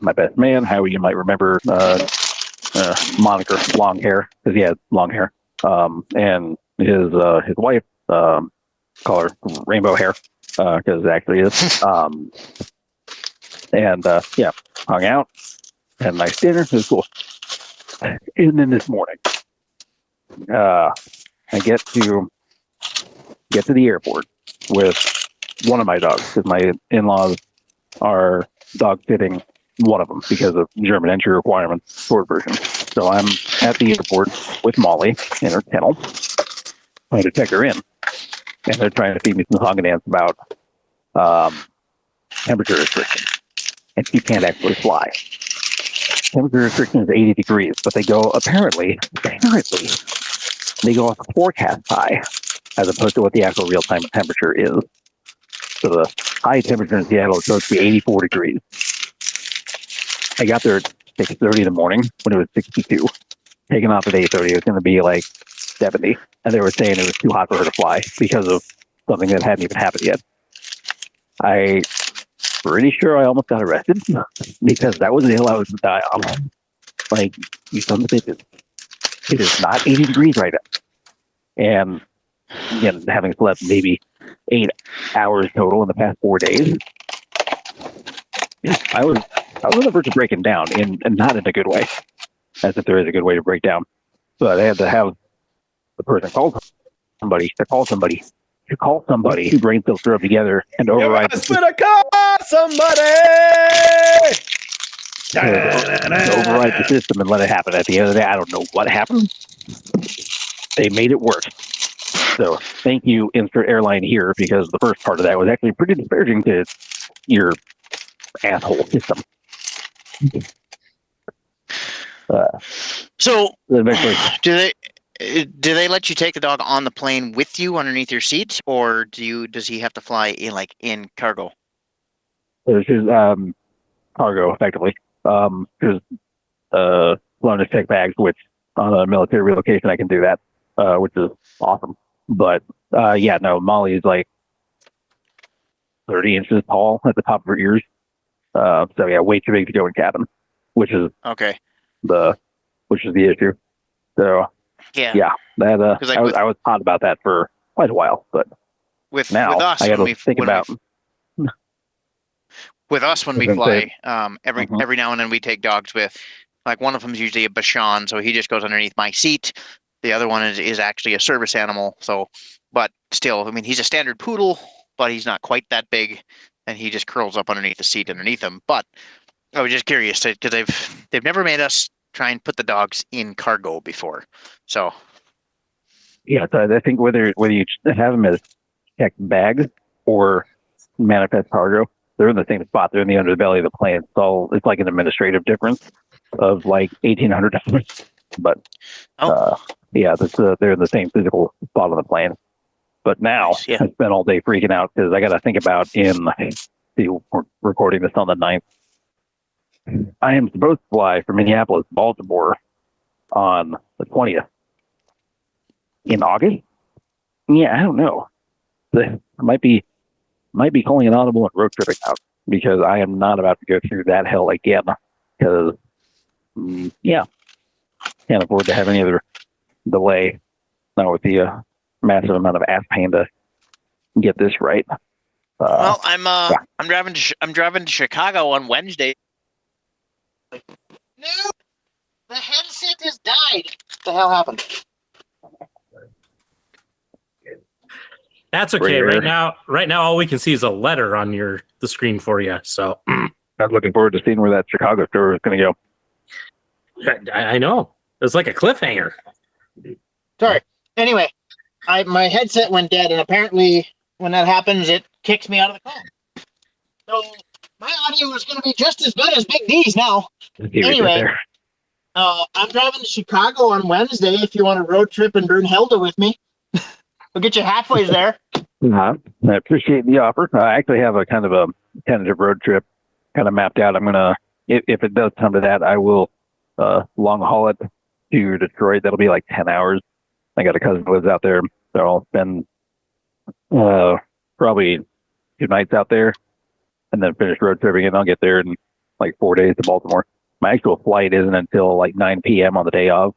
My best man, Howie, you might remember, moniker, long hair, because he had long hair. And his wife, call her Rainbow Hair, because it actually is. And yeah, hung out, had a nice dinner. It was cool. And then this morning, I get to the airport with one of my dogs, because my in-laws are dog sitting one of them because of German entry requirements, short version. So I'm at the airport with Molly in her kennel, trying to check her in. And they're trying to feed me some song and dance about temperature restrictions. And she can't actually fly. Temperature restriction is 80 degrees, but they go, apparently, they go off a forecast high, as opposed to what the actual real-time temperature is. So the high temperature in Seattle is supposed to be 84 degrees. I got there at 6:30 in the morning when it was 62. Taking off at 8:30, it was going to be like 70. And they were saying it was too hot for her to fly because of something that hadn't even happened yet. I pretty sure I almost got arrested because that was the hill I was going to die on. Like, you son of a bitches. It is not 80 degrees right now. And again, having slept maybe 8 hours total in the past 4 days, I was on the verge of breaking down, and not in a good way, as if there is a good way to break down. But I had to have the person call somebody who brain cells throw together and override Somebody! override the system and let it happen. At the end of the day, I don't know what happened. They made it worse. So thank you, insert airline here, because the first part of that was actually pretty disparaging to your asshole system. So Eventually, do they let you take the dog on the plane with you underneath your seat, or does he have to fly in cargo? there's his cargo effectively. There's loan to check bags, which on a military relocation I can do that, which is awesome. But Molly is like 30 inches tall at the top of her ears. So yeah, way too big to go in cabin, which is Okay. the issue. So Yeah. that Like I was hot about that for quite a while, but With now us, I got when to we think when about. with us when we As I fly, said. every now and then we take dogs with, like, one of them is usually a Bashan, so he just goes underneath my seat. The other one is actually a service animal. So, but still, I mean, he's a standard poodle, but he's not quite that big, and he just curls up underneath the seat underneath him. But I was just curious because they've never made us try and put the dogs in cargo before. So Yeah, so I think whether you have them as checked bags or manifest cargo, they're in the same spot. They're in the underbelly of the plane. It's like an administrative difference of like $1,800. But they're in the same physical spot on the plane. But now Nice, yeah. I spent all day freaking out because I got to think about we're recording this on the 9th. I am supposed to fly from Minneapolis to Baltimore on the 20th. In August? Yeah, I don't know. I might be calling an audible and road tripping out because I am not about to go through that hell again. Because, can't afford to have any other delay. Not with the massive amount of ass pain to get this right. well, I'm driving to Chicago on Wednesday. No, the headset has died. What the hell happened? That's okay. Right now, all we can see is a letter on the screen for you. So I'm looking forward to seeing where that Chicago store is going to go. I know. It's like a cliffhanger. Sorry. Anyway, my headset went dead, and apparently when that happens, it kicks me out of the call. So my audio is going to be just as good as Big D's now. Anyway, I'm driving to Chicago on Wednesday. If you want to road trip and burn Helda with me, we'll get you halfway there. I appreciate the offer. I actually have a kind of a tentative road trip kind of mapped out. I'm going to, if it does come to that, I will long haul it to Detroit. That'll be like 10 hours. I got a cousin who lives out there, so I'll spend probably 2 nights out there and then finish road tripping, and I'll get there in like 4 days to Baltimore. My actual flight isn't until like 9 p.m. on the day of,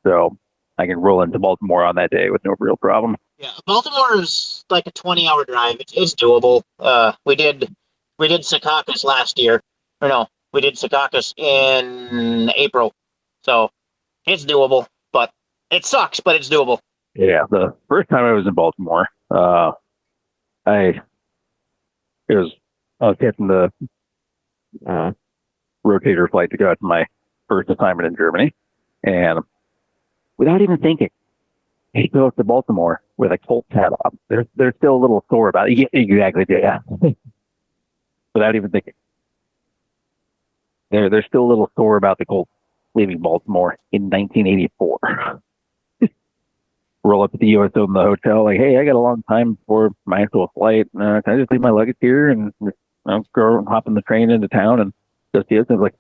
so I can roll into Baltimore on that day with no real problem. Yeah, Baltimore is like a 20-hour drive. It's doable. We did Secaucus last year. Or no, we did Secaucus in April. So it's doable, but it sucks, but it's doable. Yeah, the first time I was in Baltimore, I was catching the rotator flight to go out to my first assignment in Germany, and without even thinking, he goes to Baltimore with a Colts hat on. They're still a little sore about it. Exactly, yeah. Without even thinking, they're still a little sore about the Colts leaving Baltimore in 1984. Roll up at the USO in the hotel, like, hey, I got a long time before my actual flight. Can I just leave my luggage here and go and hop in the train into town and go see us? And I was like,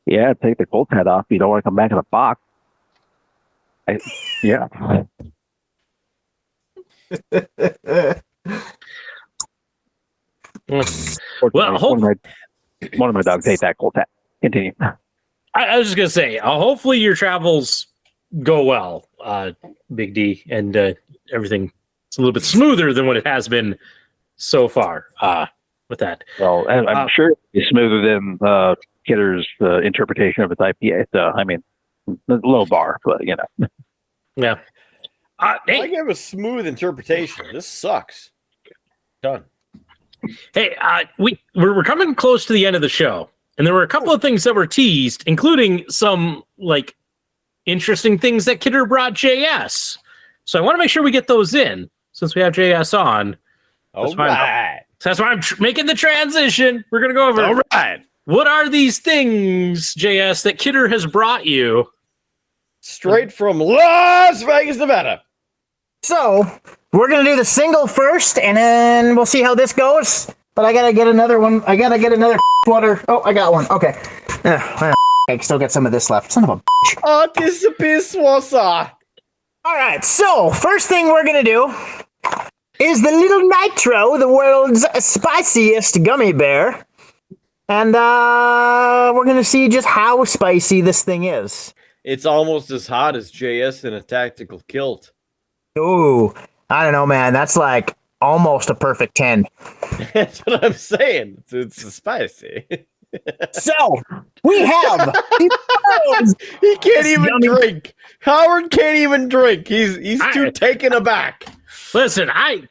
yeah, take the Colts hat off. You don't want to come back in a box. Yeah. Well, one of my dogs ate that cold tap. Continue. I was just gonna say, hopefully your travels go well, Big D, and everything is a little bit smoother than what it has been so far. With that, Well, I'm sure it's smoother than Kidder's interpretation of its IPA. So, I mean, low bar, but you know. yeah. I Hey, give a smooth interpretation. This sucks. Done. hey, we're coming close to the end of the show, and there were a couple of things that were teased, including some like interesting things that Kidder brought JS. So I want to make sure we get those in since we have JS on. All right. So that's why I'm making the transition. We're gonna go over. All right. What are these things, JS, that Kidder has brought you? Straight from Las Vegas, Nevada. So we're gonna do the single first, and then we'll see how this goes. But I gotta get another one. I gotta get another water. Oh, I got one. Okay. I still got some of this left. Son of a bitch. Oh, this is a piece water. All right. So first thing we're gonna do is the Little Nitro, the world's spiciest gummy bear, and we're gonna see just how spicy this thing is. It's almost as hot as JS in a tactical kilt. Ooh, I don't know, man. That's like almost a perfect 10. That's what I'm saying. It's spicy. So we have He can't even drink. Howard can't even drink. He's too taken aback. Listen, I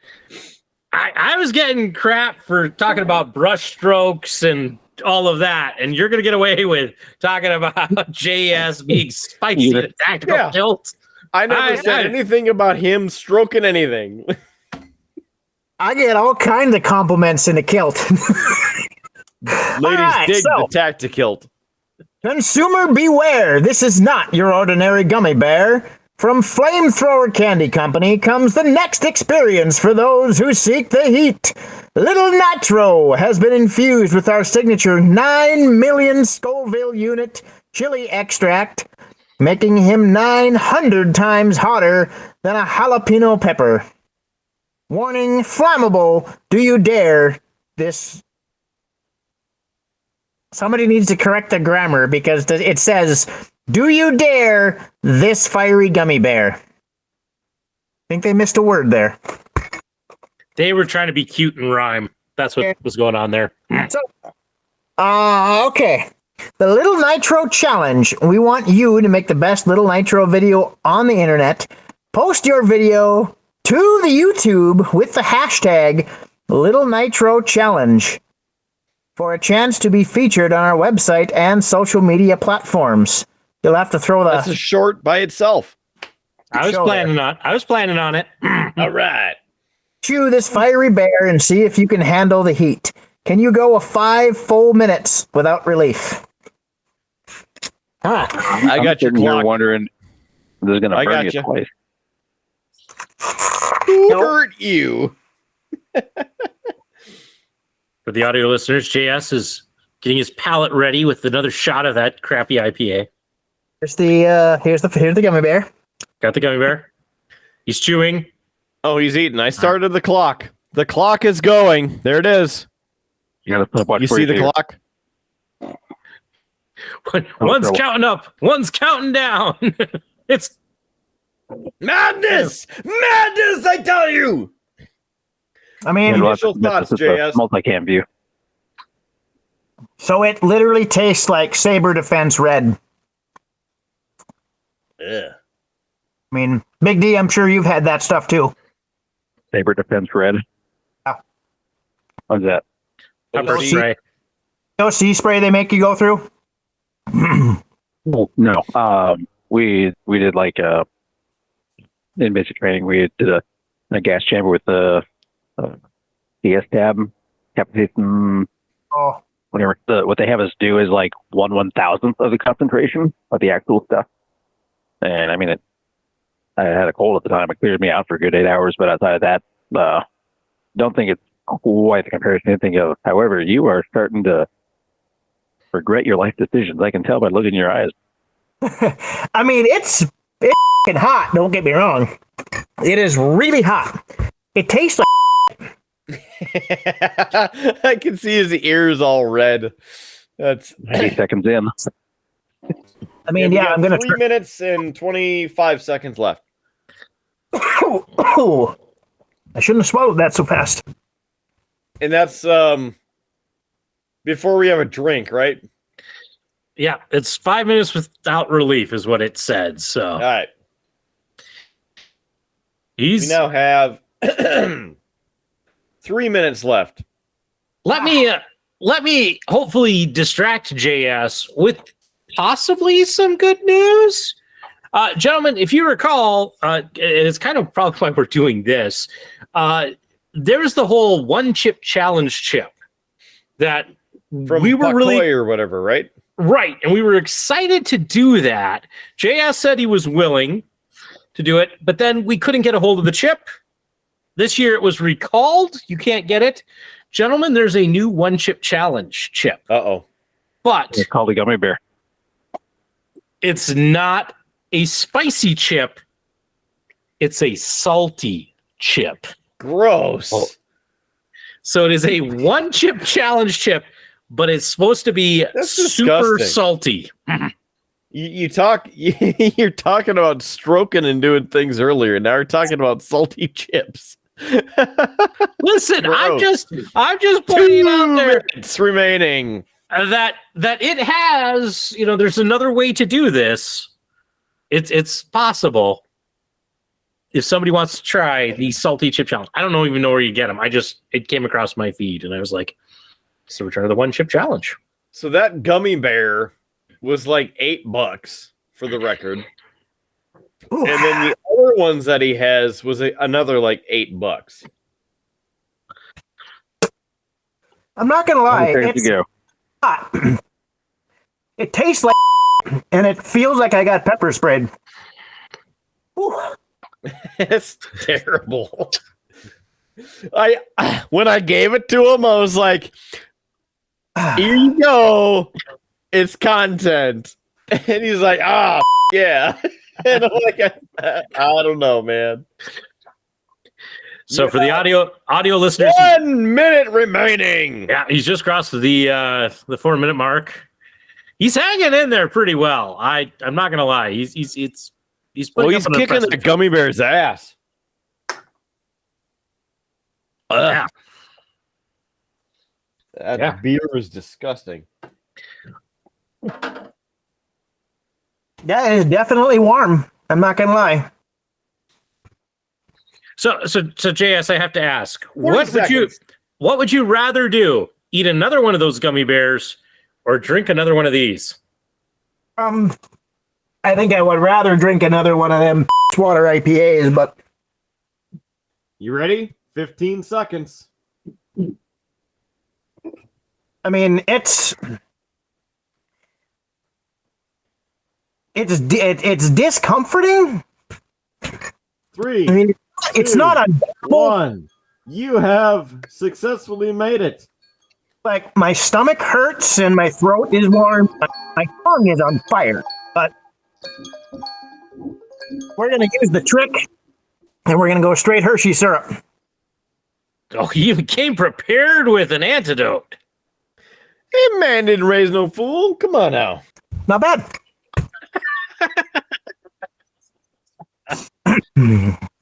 was getting crap for talking about brush strokes and all of that, and you're gonna get away with talking about JS being spicy in a tactical kilt. I never said anything about him stroking anything. I get all kinds of compliments in the kilt. Ladies dig the tactikilt. Consumer beware. This is not your ordinary gummy bear. From Flamethrower Candy Company comes the next experience for those who seek the heat. Little Nitro has been infused with our signature 9 million Scoville unit chili extract, making him 900 times hotter than a jalapeno pepper. Warning, flammable. Do you dare this? Somebody needs to correct the grammar because it says, do you dare this fiery gummy bear? I think they missed a word there. They were trying to be cute and rhyme. That's what was going on there. So, okay. The Little Nitro Challenge. We want you to make the best Little Nitro video on the internet. Post your video to the YouTube with the hashtag Little Nitro Challenge for a chance to be featured on our website and social media platforms. You'll have to throw the... That's a short by itself. I was planning on it. All right. Chew this fiery bear and see if you can handle the heat. Can you go 5 full minutes without relief? I got your sitting here clock. wondering if this is going to burn you twice. Who hurt you? For the audio listeners, JS is getting his palate ready with another shot of that crappy IPA. Here's the gummy bear. Got the gummy bear. He's chewing. Oh, he's eating. I started the clock. The clock is going. There it is. You got to watch. You see the clock? One's counting up. One's counting down. It's madness. Madness, I tell you. I mean, initial thoughts, JS. Multi-cam view. So it literally tastes like Saber Defense Red. Yeah. I mean, Big D, I'm sure you've had that stuff too. Saber Defense Red. Oh. What's that? pepper spray. No sea spray they make you go through? Well, no. We did like in basic training. We did a gas chamber with the CS tab, capacity. Oh, Whatever. What they have us do is like 1/1000th of the concentration of the actual stuff. And I mean, I had a cold at the time. It cleared me out for a good 8 hours. But outside of that, don't think it's quite the comparison. Anything else. However, you are starting to regret your life decisions. I can tell by looking in your eyes. I mean, it's f***ing hot. Don't get me wrong. It is really hot. It tastes like I can see his ears all red. That's 90 seconds in. I mean, we yeah, got I'm gonna. 3 minutes and 25 seconds left. Oh, I shouldn't have swallowed that so fast. And that's before we have a drink, right? Yeah, it's 5 minutes without relief, is what it said. So All right. We he's. now have 3 minutes left. Let me hopefully distract JS with possibly some good news. Gentlemen, if you recall, it's kind of probably why we're doing this. There's the whole one chip challenge chip that From we were really or whatever, right? right, and we were excited to do that. JS said he was willing to do it, but then we couldn't get a hold of the chip. This year it was recalled. You can't get it. Gentlemen, there's a new one chip challenge chip, Uh-oh. but It's called a gummy bear. it's not a spicy chip. It's a salty chip. Gross. Oh. So it is a one chip challenge chip, but it's supposed to be That's super disgusting. salty. You're talking about stroking and doing things earlier. Now we're talking about salty chips. Listen, I'm Gross. just pointing out there Minutes remaining. that it has, there's another way to do this. It's possible if somebody wants to try the salty chip challenge. I don't even know where you get them. It came across my feed and I was like, so we're trying the one chip challenge. So that gummy bear was like $8 for the record. Ooh. And then the other ones that he has was another like $8. I'm not gonna lie. There you It's go. hot. It tastes like and it feels like I got pepper sprayed. Ooh. It's terrible. When I gave it to him, I was like, here you go. It's content. And he's like, yeah. And I'm like, I don't know, man. So for the audio listeners, 1 minute remaining. yeah, he's just crossed the 4 minute mark. He's hanging in there pretty well. I'm not gonna lie. He's Well, putting he's up an kicking the impressive gummy bear's ass. Yeah. That Yeah. beer is disgusting. Yeah, it's definitely warm. I'm not gonna lie. So JS, I have to ask, 40 what would you rather do? Eat another one of those gummy bears or drink another one of these? I think I would rather drink another one of them water IPAs, but You ready? 15 seconds. I mean, it's discomforting. 3, I mean, it's Two. not unbearable. 1. You have successfully made it. Like my stomach hurts and my throat is warm. My tongue is on fire. But we're gonna use the trick, and we're gonna go straight Hershey syrup. Oh, you came prepared with an antidote. Hey, man didn't raise no fool. Come on now. Not bad.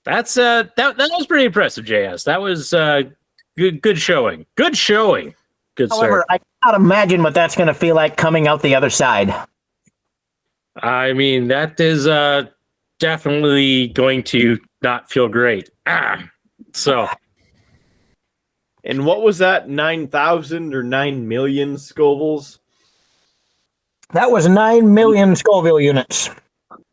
That's that was pretty impressive, JS. That was good showing. Good showing. Good However, sir. I cannot imagine what that's gonna feel like coming out the other side. I mean, that is definitely going to not feel great. So And what was that? 9,000 or 9 million Scovilles? That was 9 million Scoville units.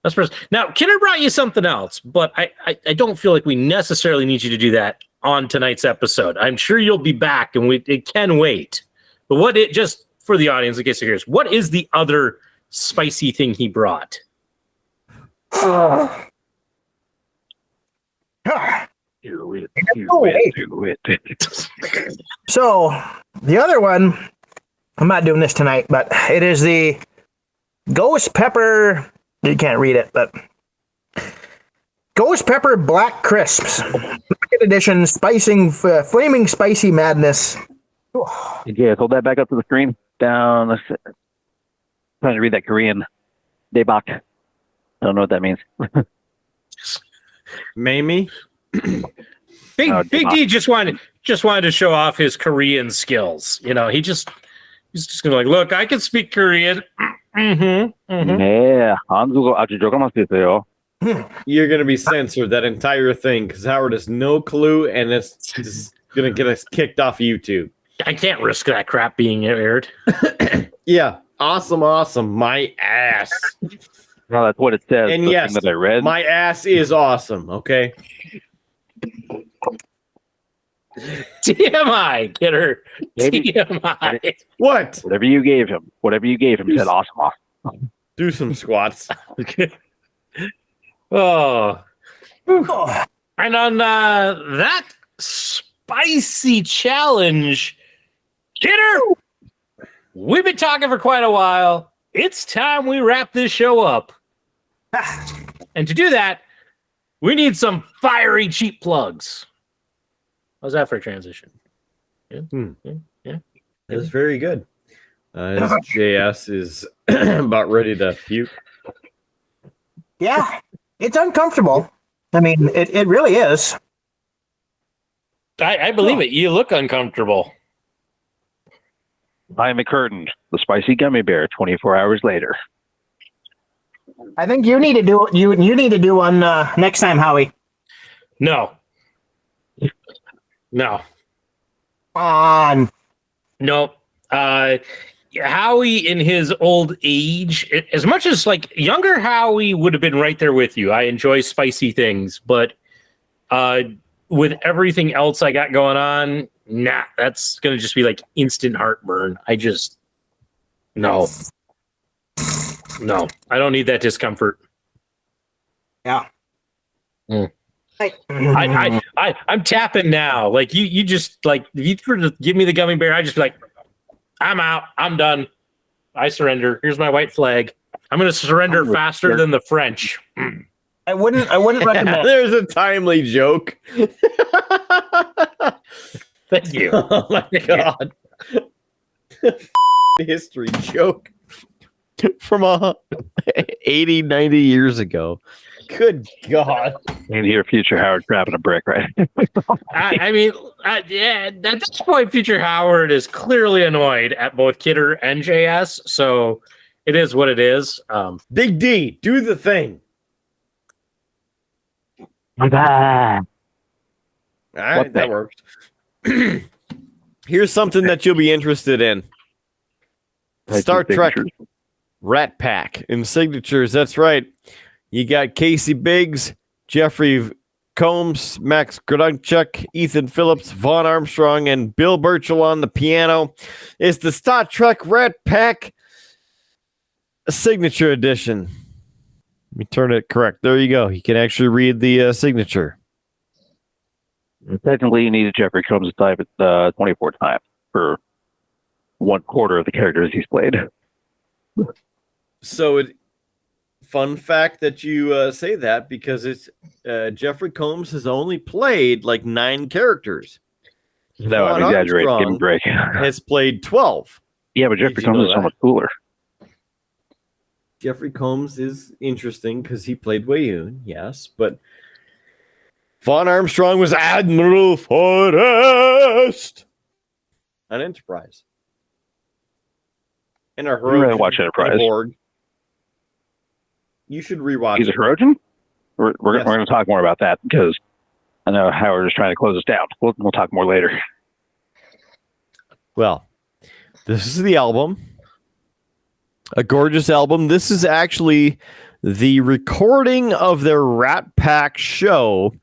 that's now Kidder brought you something else, but I don't feel like we necessarily need you to do that on tonight's episode. I'm sure you'll be back, and it can wait. But just for the audience, in case you're curious, what is the other spicy thing he brought? Do it. So the other one, I'm not doing this tonight, but it is the ghost pepper. You can't read it, but Ghost Pepper Black Crisps. Market edition, flaming spicy madness. Yeah, hold that back up to the screen. Down. Trying to read that Korean. Daebak. I don't know what that means. Mamie? Big D just wanted to show off his Korean skills. You know, he's just gonna like, look, I can speak Korean. 네, 한국어 아주 조금만 쓰세요. You're going to be censored that entire thing because Howard has no clue and it's just going to get us kicked off YouTube. I can't risk that crap being aired. Yeah. Awesome. My ass. Well, that's what it says. And the yes, thing that I read. my ass is awesome. Okay. TMI, kidder. Maybe. TMI. What? Whatever you gave him said awesome. Do some squats. Oh. And on that spicy challenge, kidder, we've been talking for quite a while. It's time we wrap this show up. And to do that, we need some fiery cheap plugs. How's that for a transition? Yeah. That's very good. As JS is about ready to puke. Yeah, it's uncomfortable. I mean, it really is. I believe it. You look uncomfortable. I am McCurtain, the spicy gummy bear. 24 hours later. I think you need to do you need to do one next time, Howie. No. On. No. Howie in his old age, as much as like younger Howie would have been right there with you. I enjoy spicy things, but with everything else I got going on, nah, that's going to just be like instant heartburn. No, I don't need that discomfort. Yeah. I'm tapping now. Like you just like, if you were to give me the gummy bear, I just be like, I'm out. I'm done. I surrender. Here's my white flag. I'm going to surrender faster than the French. I wouldn't recommend. There's a timely joke. Thank you. Oh my God. History joke from 80, 90 years ago. Good God. And here, future Howard grabbing a brick, right? I mean, yeah, at this point, future Howard is clearly annoyed at both Kidder and JS, so it is what it is. Big D, do the thing. I'm back. All right, that worked. Here's something that you'll be interested in. Star Trek Rat Pack in signatures. That's right. You got Casey Biggs, Jeffrey Combs, Max Grodunchuk, Ethan Phillips, Vaughn Armstrong, and Bill Burchell on the piano. It's the Star Trek Rat Pack Signature Edition. Let me turn it correct. There you go. You can actually read the signature. Technically, you needed Jeffrey Combs to type it 24 times for 1/4 of the characters he's played. So fun fact that you say that, because it's Jeffrey Combs has only played like 9 characters. No, I'm exaggerating. Give him a break. Has played 12. Yeah, but Jeffrey Combs is so much cooler. Jeffrey Combs is interesting because he played Wayun, yes, but Vaughn Armstrong was Admiral Forrest on Enterprise. And a I really watch Enterprise. You should rewatch He's a Trojan? We're going to talk more about that because I know Howard is trying to close us down. We'll talk more later. Well, this is the album. A gorgeous album. This is actually the recording of their Rat Pack show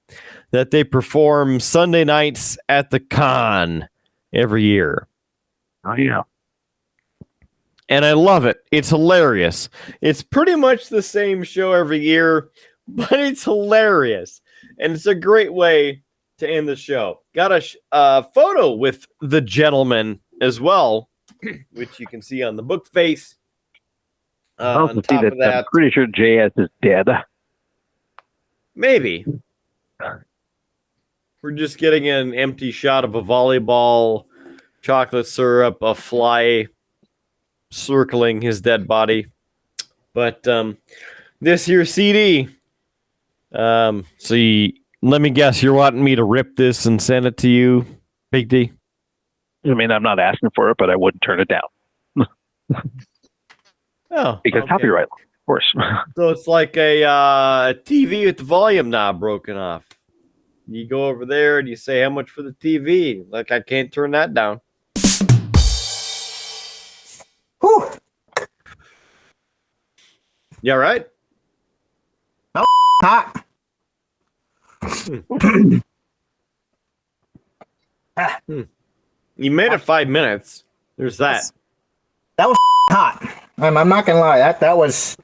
that they perform Sunday nights at the con every year. Oh, yeah. And I love it. It's hilarious. It's pretty much the same show every year, but it's hilarious. And it's a great way to end the show. Got a photo with the gentleman as well, which you can see on the book face. On top of that, I'm pretty sure JS is dead. Maybe. We're just getting an empty shot of a volleyball, chocolate syrup, a fly circling his dead body. But this here CD. Let me guess, you're wanting me to rip this and send it to you, Big D? I mean, I'm not asking for it, but I wouldn't turn it down. Oh, because okay. copyright, of course. So it's like a TV with the volume knob broken off. You go over there and you say, how much for the TV? Like, I can't turn that down. Whew. Yeah, right? Hot. You made it 5 minutes. There's that. That was hot. I'm not gonna lie. That was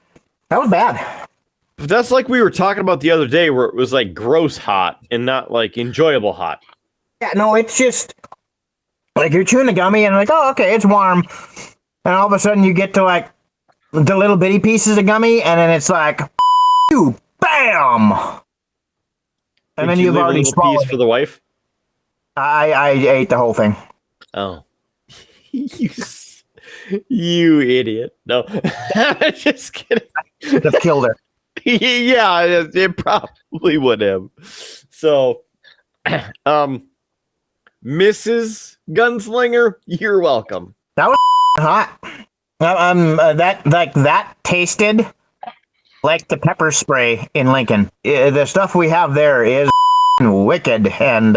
bad. But that's like we were talking about the other day, where it was like gross hot and not like enjoyable hot. Yeah, no, it's just like you're chewing a gummy and like, oh, okay, it's warm, and all of a sudden you get to like the little bitty pieces of gummy, and then it's like, you, bam, and then you've leave a already little swallowed piece for the wife. I ate the whole thing. Oh, you idiot! No, just kidding. Just killed her. Yeah, it probably would have. So, Mrs. Gunslinger, you're welcome. That was hot. That tasted like the pepper spray in Lincoln. The stuff we have there is wicked, and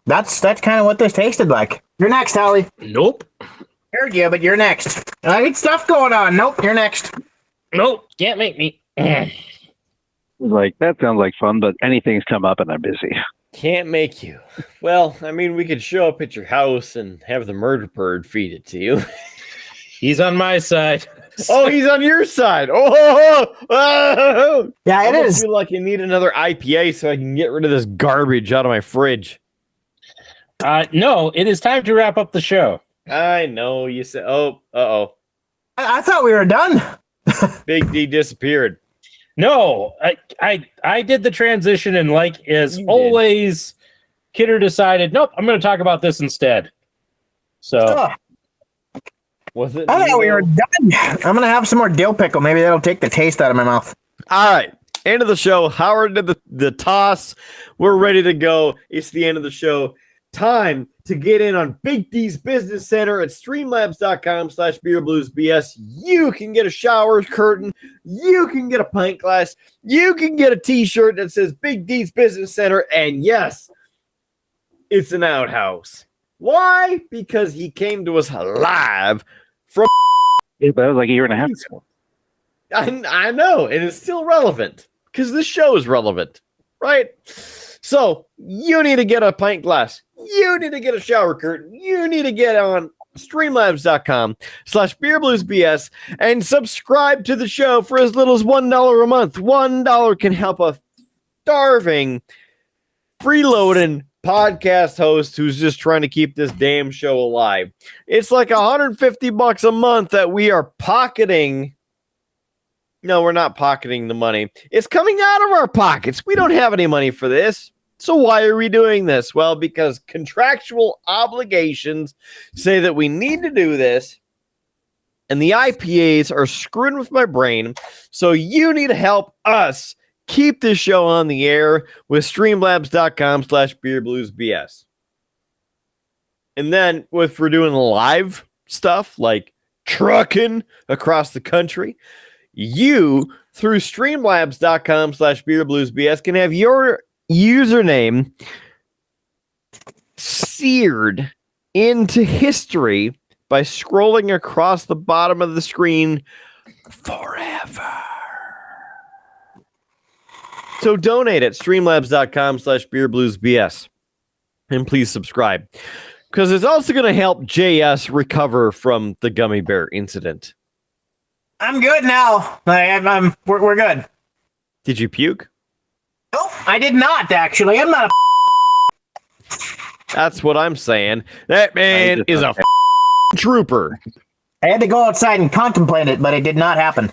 that's kind of what this tasted like. You're next, Howie. Nope. Heard you, but you're next. I got stuff going on. Nope, you're next. Nope. Can't make me. Like, that sounds like fun, but anything's come up and I'm busy. Can't make you. Well, I mean, we could show up at your house and have the murder bird feed it to you. He's on my side. Oh, he's on your side. Oh. Yeah, it I is. feel like I need another IPA so I can get rid of this garbage out of my fridge. No, it is time to wrap up the show. I know you said. Oh, uh-oh. I thought we were done. Big D disappeared. No, I did the transition, and like as You always, Kidder decided, nope, I'm going to talk about this instead. So Oh, Was it? I thought we were done. I'm going to have some more dill pickle. Maybe that'll take the taste out of my mouth. All right. End of the show. Howard did the toss. We're ready to go. It's the end of the show. Time to get in on Big D's Business Center at streamlabs.com/beerbluesbs. You can get a shower curtain. You can get a pint glass. You can get a t-shirt that says Big D's Business Center. And yes, it's an outhouse. Why? Because he came to us live from... That was like a year and a half ago. I know, and it's still relevant because this show is relevant, right? So you need to get a pint glass. You need to get a shower curtain. You need to get on streamlabs.com/beerbluesbs and subscribe to the show for as little as $1 a month. $1 can help a starving, freeloading podcast host who's just trying to keep this damn show alive. It's like $150 a month that we are pocketing. No, we're not pocketing the money. It's coming out of our pockets. We don't have any money for this. So why are we doing this? Well, because contractual obligations say that we need to do this. And the IPAs are screwing with my brain. So you need to help us keep this show on the air with streamlabs.com/beerbluesbs. And then if we're doing live stuff like trucking across the country, you through streamlabs.com/beerbluesbs can have your username seared into history by scrolling across the bottom of the screen forever. So donate at streamlabs.com/beerbluesbs and please subscribe because it's also going to help JS recover from the gummy bear incident. I'm good now. We're good. Did you puke? Nope, I did not, actually. I'm not a... That's what I'm saying. That man is a trooper. I had to go outside and contemplate it, but it did not happen.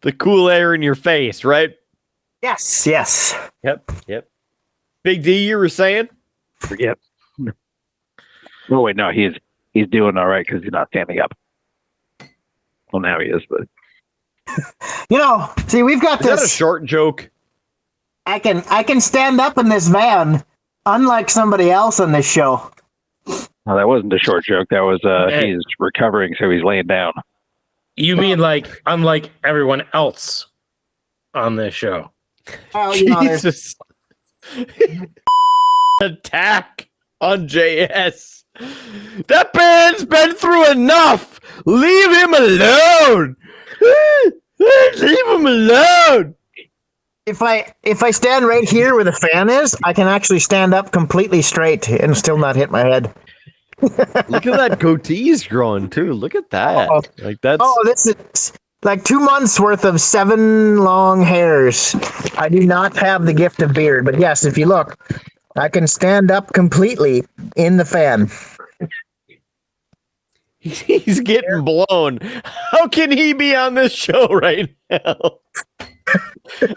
The cool air in your face, right? Yes, yes. Yep. Big D, you were saying? Yep. Oh wait, no, he's doing all right because he's not standing up. Well, now he is, but See, we've got Is that a this. short joke? I can stand up in this van, unlike somebody else on this show. no, that wasn't a short joke. That was he's recovering, so he's laying down. You mean like unlike everyone else on this show? Well, Jesus. Attack on JS. That man's been through enough. Leave him alone. Leave him alone. if I stand right here where the fan is, I can actually stand up completely straight and still not hit my head. Look at that goatee he's growing too. Look at that. Oh. Like that's This is like 2 months worth of 7 long hairs. I do not have the gift of beard, but yes, if you look, I can stand up completely in the fan. he's getting blown. How can he be on this show right now?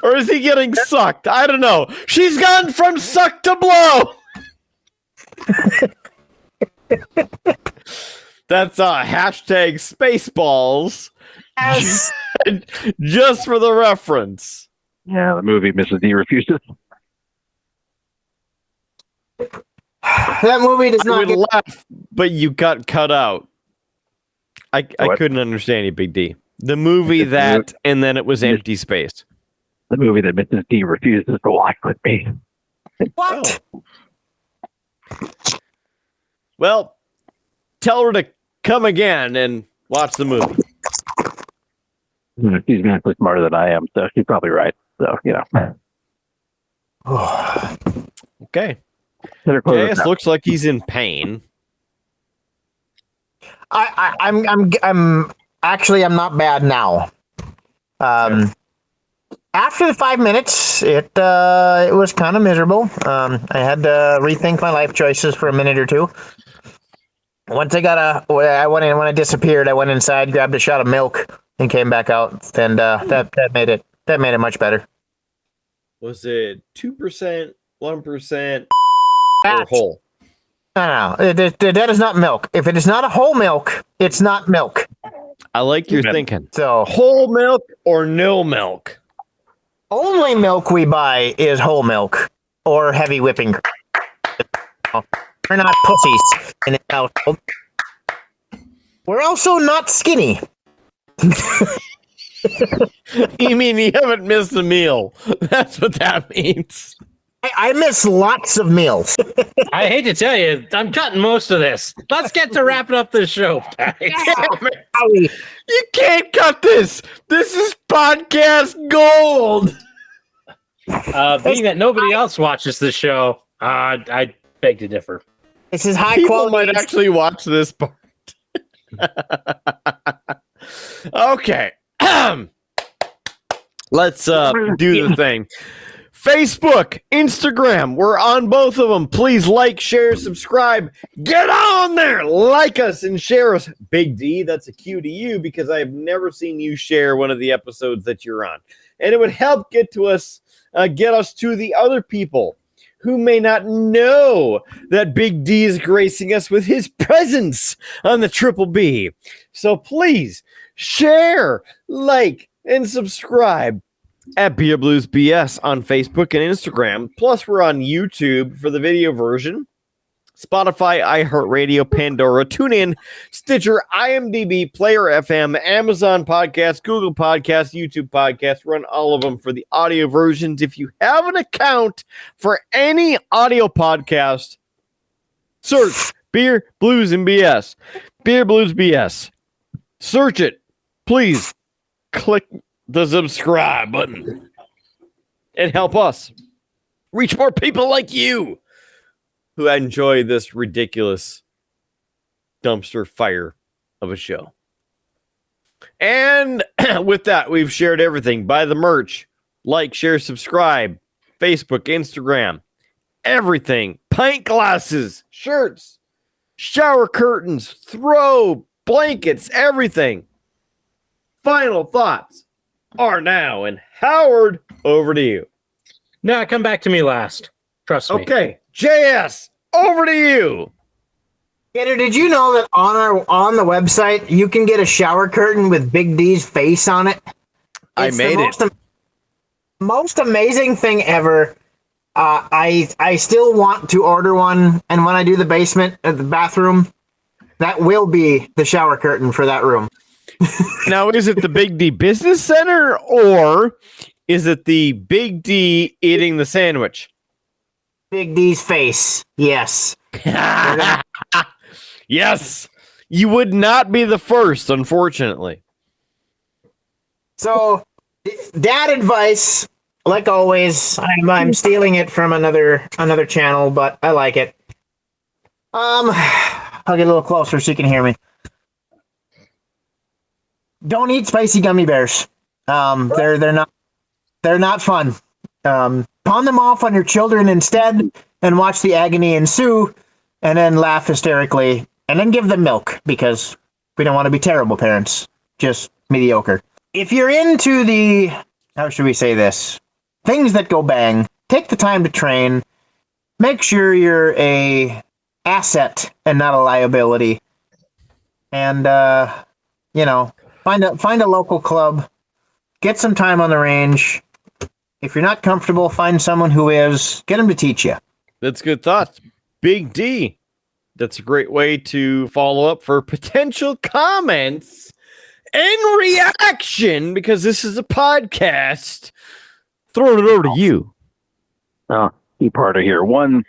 Or is he getting sucked? I don't know. She's gone from suck to blow. That's hashtag Spaceballs. Yes. Just for the reference. Yeah, the movie Mrs. D refuses. That movie does I not would get laugh, but you got cut out. I What? couldn't understand you, Big D. The movie that, and then it was empty space. The movie that Mrs. D refuses to watch with me. what? Well, tell her to come again and watch the movie. She's vastly smarter than I am, so she's probably right. So, Okay. Better close it JS now. looks like he's in pain. I'm actually not bad now. After the 5 minutes, it was kind of miserable. I had to rethink my life choices for a minute or two. Once I went in when I disappeared. I went inside, grabbed a shot of milk, and came back out. And that made it much better. Was it 2%, 1%, or That- whole? No, that is not milk. If it is not a whole milk, it's not milk. I like your Yeah. thinking. So Whole milk or no milk? only milk we buy is whole milk or heavy whipping cream. We're not pussies in this household. We're also not skinny. You mean you haven't missed a meal? That's what that means. I miss lots of meals. I hate to tell you, I'm cutting most of this. Let's get to wrapping up this show, guys. Owie. You can't cut this. This is podcast gold. Being that nobody else watches the show, I beg to differ. This is high People quality. might actually watch this part. Okay. Let's do the thing. Facebook, Instagram, we're on both of them. Please like, share, subscribe. Get on there. Like us and share us. Big D, that's a cue to you because I have never seen you share one of the episodes that you're on. And it would help get us to the other people who may not know that Big D is gracing us with his presence on the Triple B. So please share, like, and subscribe at Beer Blues BS on Facebook and Instagram. Plus, we're on YouTube for the video version, Spotify, iHeartRadio, Pandora, TuneIn, Stitcher, IMDb, Player FM, Amazon Podcasts, Google Podcasts, YouTube Podcasts. Run all of them for the audio versions. If you have an account for any audio podcast, search Beer, Blues, and BS. Beer, Blues, BS. Search it. Please click the subscribe button and help us reach more people like you who enjoy this ridiculous dumpster fire of a show. And with that, we've shared everything. Buy the merch, like, share, subscribe, Facebook, Instagram, everything. Pint glasses, shirts, shower curtains, throw blankets, everything. Final thoughts are now. And Howard, over to you. No, come back to me last. Trust me. Okay, JS, over to you. Gator, did you know that on the website you can get a shower curtain with Big D's face on it? I It's made it. Most amazing thing ever. I still want to order one, and when I do the basement at the bathroom, that will be the shower curtain for that room. Now, is it the Big D Business Center or is it the Big D eating the sandwich? Big D's face, yes. Yes. You would not be the first, unfortunately. So, dad advice, like always, I'm stealing it from another channel, but I like it. I'll get a little closer so you can hear me. Don't eat spicy gummy bears. They're not fun. Pawn them off on your children instead, and watch the agony ensue, and then laugh hysterically, and then give them milk, because we don't want to be terrible parents, just mediocre. If you're into the, how should we say this, things that go bang, take the time to train, make sure you're a asset and not a liability, and find a local club, get some time on the range. If you're not comfortable, find someone who is, get them to teach you. That's good thoughts. Big D. That's a great way to follow up for potential comments and reaction, because this is a podcast. Throwing it over to you. Two-parter here. One,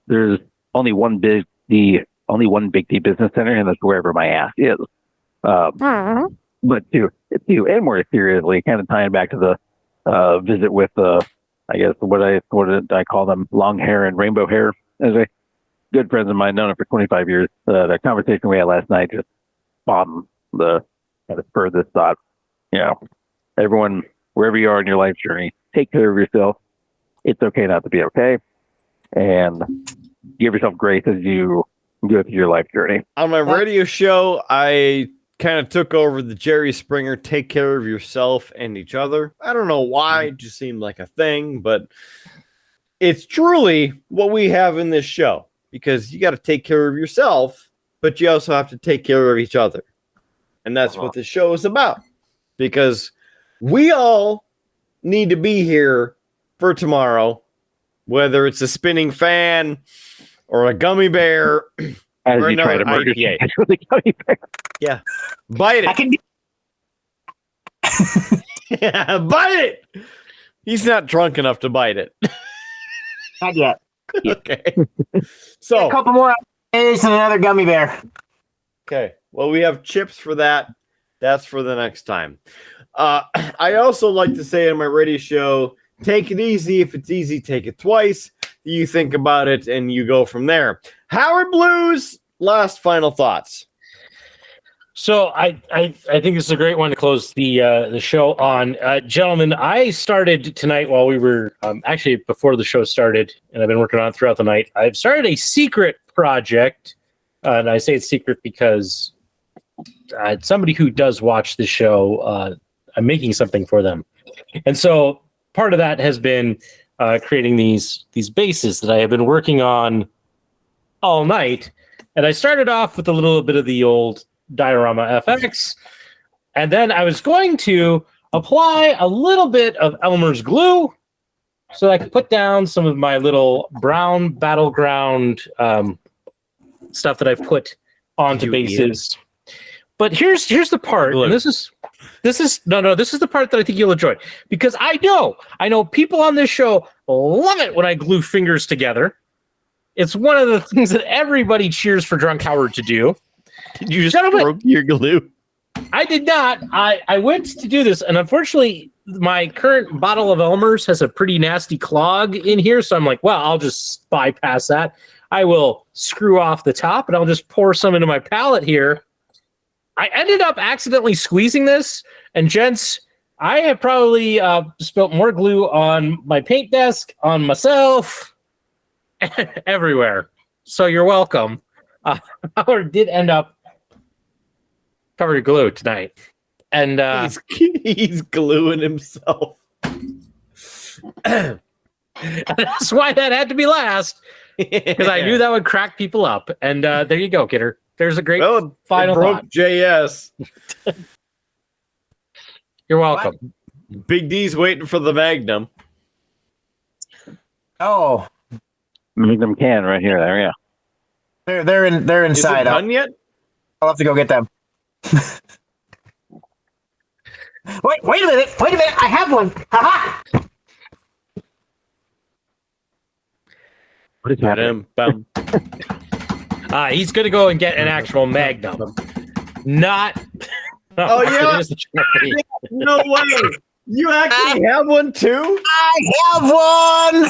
there's only one Big D Business Center, and that's wherever my ass is. But two, and more seriously, kind of tying back to the visit with I guess what did I call them? Long hair and rainbow hair, as a good friends of mine, known it for 25 years. The conversation we had last night just spawned the kind of spurred this thought. Everyone, wherever you are in your life journey, take care of yourself. It's okay not to be okay, and give yourself grace as you go through your life journey. On my radio show, I kind of took over the Jerry Springer take care of yourself and each other. I don't know why, it just seemed like a thing, but it's truly what we have in this show, because you got to take care of yourself, but you also have to take care of each other. And that's what this show is about, because we all need to be here for tomorrow, whether it's a spinning fan or a gummy bear. As or you try to another murder IPA. with a gummy bear. Yeah. Bite it. Yeah, bite it. He's not drunk enough to bite it. Not yet. Okay. So a couple more days and another gummy bear. okay. Well, we have chips for that. That's for the next time. I also like to say on my radio show, take it easy. If it's easy, take it twice. You think about it and you go from there. Howard Blues, last final thoughts. So I think this is a great one to close the show on. Gentlemen, I started tonight while we were actually before the show started, and I've been working on it throughout the night. I've started a secret project, and I say it's secret because somebody who does watch the show, I'm making something for them. And so part of that has been creating these bases that I have been working on all night. And I started off with a little bit of the old Diorama FX, and then I was going to apply a little bit of Elmer's glue so I could put down some of my little brown battleground stuff that I've put onto bases. But here's the part, and this is the part that I think you'll enjoy, because I know people on this show love it when I glue fingers together. It's one of the things that everybody cheers for Drunk Howard to do. Did you just broke your glue? I did not. I went to do this, and unfortunately, my current bottle of Elmer's has a pretty nasty clog in here, so I'm like, well, I'll just bypass that. I will screw off the top, and I'll just pour some into my palette here. I ended up accidentally squeezing this, and gents, I have probably spilt more glue on my paint desk, on myself, everywhere. So you're welcome. Howard did end up covered in glue tonight, and he's gluing himself. That's why that had to be last, because I knew that would crack people up. And there you go, Kidder. There's a great final thought. JS. You're welcome. Big D's waiting for the Magnum. Oh, Magnum can right here. There, yeah. they're Is inside. it done yet? I'll have to go get them. Wait a minute. I have one. Ha What is happening? He's going to go and get an actual Magnum. Not. Oh, yeah? No way. You actually have one too? I have one.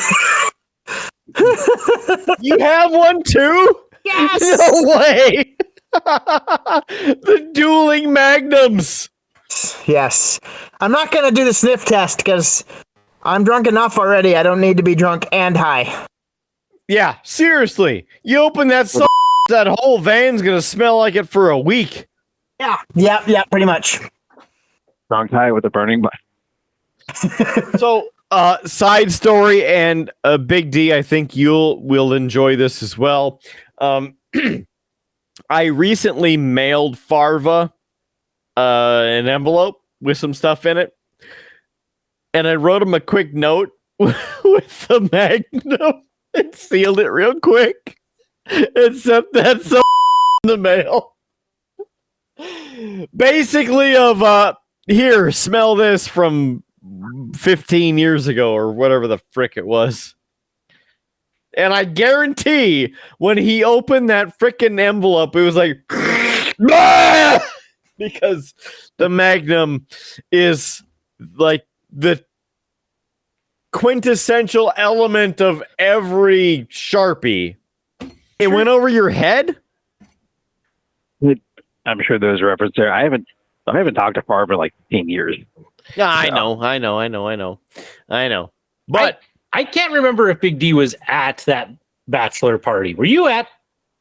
You have one too? Yes. No way. The dueling Magnums. Yes. I'm not going to do the sniff test because I'm drunk enough already. I don't need to be drunk and high. Yeah, seriously. You open that that whole van's going to smell like it for a week. Yeah, pretty much. Drunk high with a burning butt. So, side story and a Big D, I think will enjoy this as well. I recently mailed Farva an envelope with some stuff in it, and I wrote him a quick note with the Magnum and sealed it real quick and sent that in the mail. Basically, here, smell this from 15 years ago or whatever the frick it was. And I guarantee when he opened that frickin' envelope, it was like, because the Magnum is like the quintessential element of every Sharpie. It went over your head? I'm sure there's a reference there. I haven't talked to Farva in like 15 years. Yeah, I know. But I can't remember if Big D was at that bachelor party. Were you at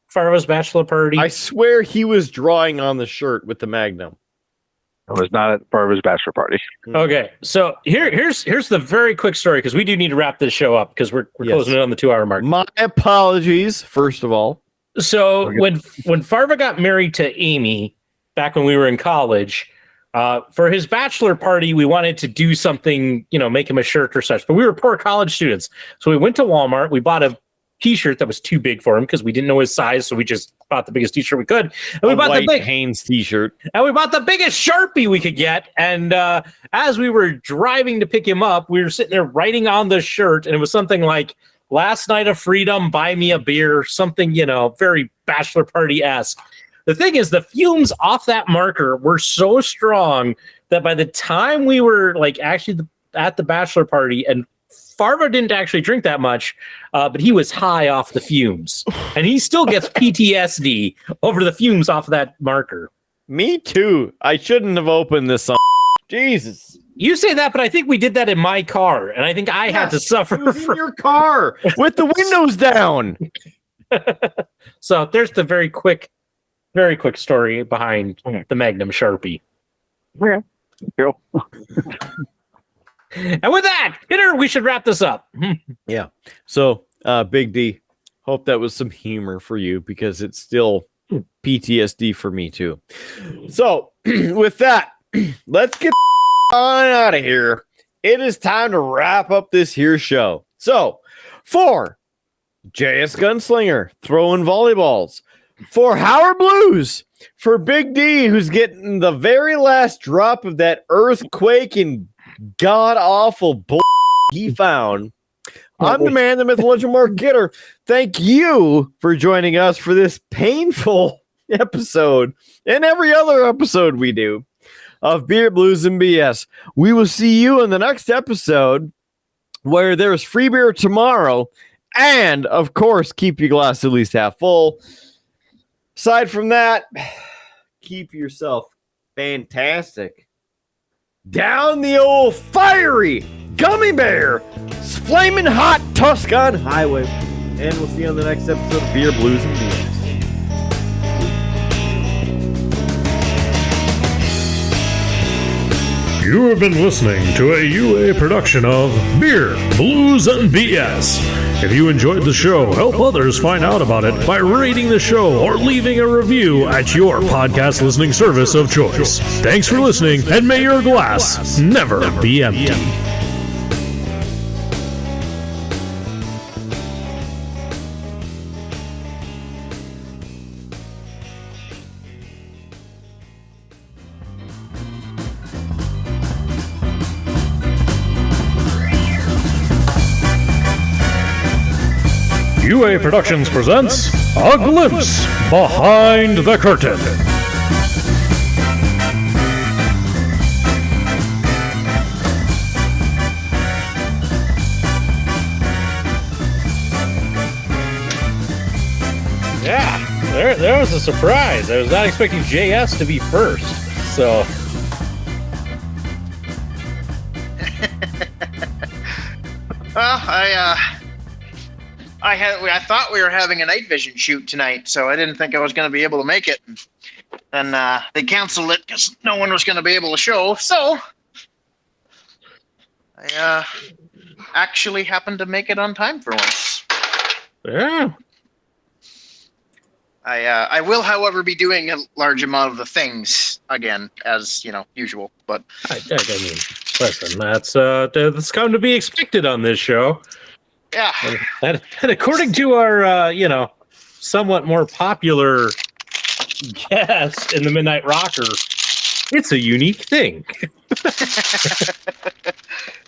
Farva's bachelor party? I swear he was drawing on the shirt with the Magnum. I was not at Farva's bachelor party. Okay, so here's the very quick story because we do need to wrap this show up because we're closing in on the 2-hour mark. My apologies, first of all. So when Farva got married to Amy back when we were in college, for his bachelor party, we wanted to do something, make him a shirt or such. But we were poor college students, so we went to Walmart. We bought a T-shirt that was too big for him because we didn't know his size, so we just bought the biggest T-shirt we could. And we bought the big Hanes T-shirt, and we bought the biggest Sharpie we could get. And as we were driving to pick him up, we were sitting there writing on the shirt, and it was something like "Last night of freedom, buy me a beer," something very bachelor party-esque. The thing is, the fumes off that marker were so strong that by the time we were actually at the bachelor party, and Farva didn't actually drink that much, but he was high off the fumes, and he still gets PTSD over the fumes off of that marker. Me too. I shouldn't have opened this on. Jesus. You say that, but I think we did that in my car, and I think I had to suffer in your car with the windows down. So there's the very quick story behind the Magnum Sharpie. Okay. Cool. And with that, we should wrap this up. Yeah. So, Big D, hope that was some humor for you because it's still PTSD for me too. So, with that, let's get on out of here. It is time to wrap up this here show. So, for JS Gunslinger throwing volleyballs, for Howard Blues, for Big D, who's getting the very last drop of that earthquake and god-awful bull he found. I'm the man, the myth, legend, Mark Kidder. Thank you for joining us for this painful episode and every other episode we do of Beer, Blues, and BS. We will see you in the next episode where there's free beer tomorrow and, of course, keep your glass at least half full. Aside from that, keep yourself fantastic. Down the old fiery Gummy Bear flaming hot Tuscan Highway. And we'll see you on the next episode of Beer, Blues, and BS. You have been listening to a UA production of Beer, Blues, and BS. If you enjoyed the show, help others find out about it by rating the show or leaving a review at your podcast listening service of choice. Thanks for listening, and may your glass never be empty. UA Productions presents A Glimpse Behind the Curtain. Yeah, there was a surprise. I was not expecting JS to be first, so. Well, I thought we were having a night vision shoot tonight, so I didn't think I was going to be able to make it. And they canceled it because no one was going to be able to show. So I actually happened to make it on time for once. Yeah. I will, however, be doing a large amount of the things again, as usual. But I mean, listen, that's come to be expected on this show. yeah, And according to our, somewhat more popular guest in the Midnight Rocker, it's a unique thing.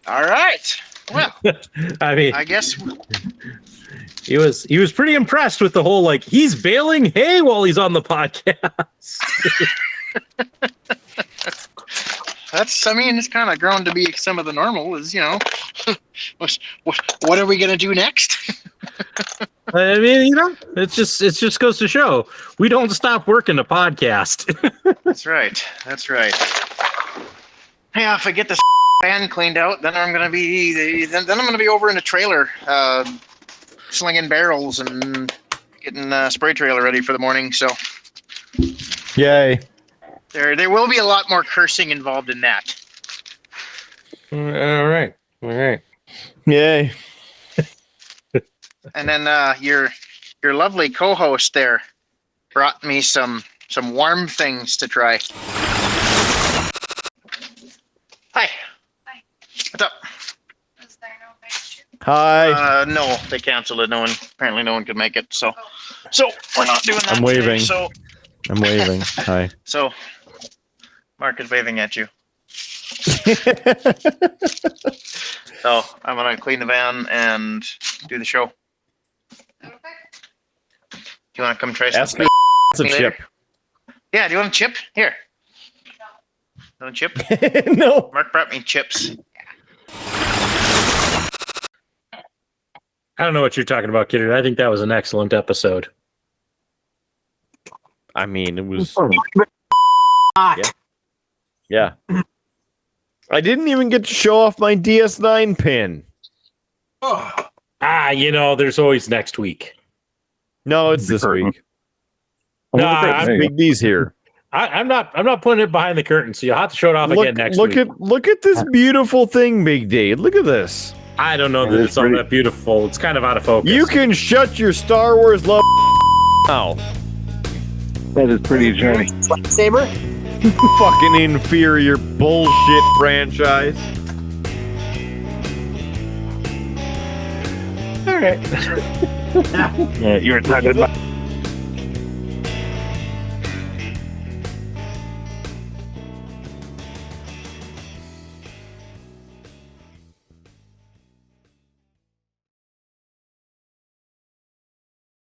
all right. Well, I mean, I guess he was pretty impressed with the whole he's baling hay while he's on the podcast. it's kind of grown to be some of the normal. Is what are we gonna do next? I mean, it just goes to show we don't stop working a podcast. That's right. Yeah, if I get this van cleaned out, then I'm gonna be over in a trailer, slinging barrels and getting a spray trailer ready for the morning. So, Yay. there will be a lot more cursing involved in that. All right. Yay. And then your lovely co-host there brought me some warm things to try. Hi. Hi. What's up? Is there no picture? Hi. No, they canceled it. Apparently no one could make it. So we're not doing that. I'm waving. Today, I'm waving. Hi. so Mark is waving at you. So I'm gonna clean the van and do the show. Okay. Do you want to come try Ask some? me. It's a later? chip. Yeah. Do you want a chip? Here. No a chip. No. Mark brought me chips. I don't know what you're talking about, Kidder. I think that was an excellent episode. I mean, it was. Hot. Yeah. I didn't even get to show off my DS9 pin. There's always next week. No, it's this week. Nah, Big D's here. I'm not putting it behind the curtain, so you'll have to show it off again next week. Look at this beautiful thing, Big D. Look at this. I don't know that it's all that beautiful. It's kind of out of focus. You can shut your Star Wars love now. That is pretty journey. Lightsaber? Fucking inferior bullshit franchise. All right. Yeah, you were talking about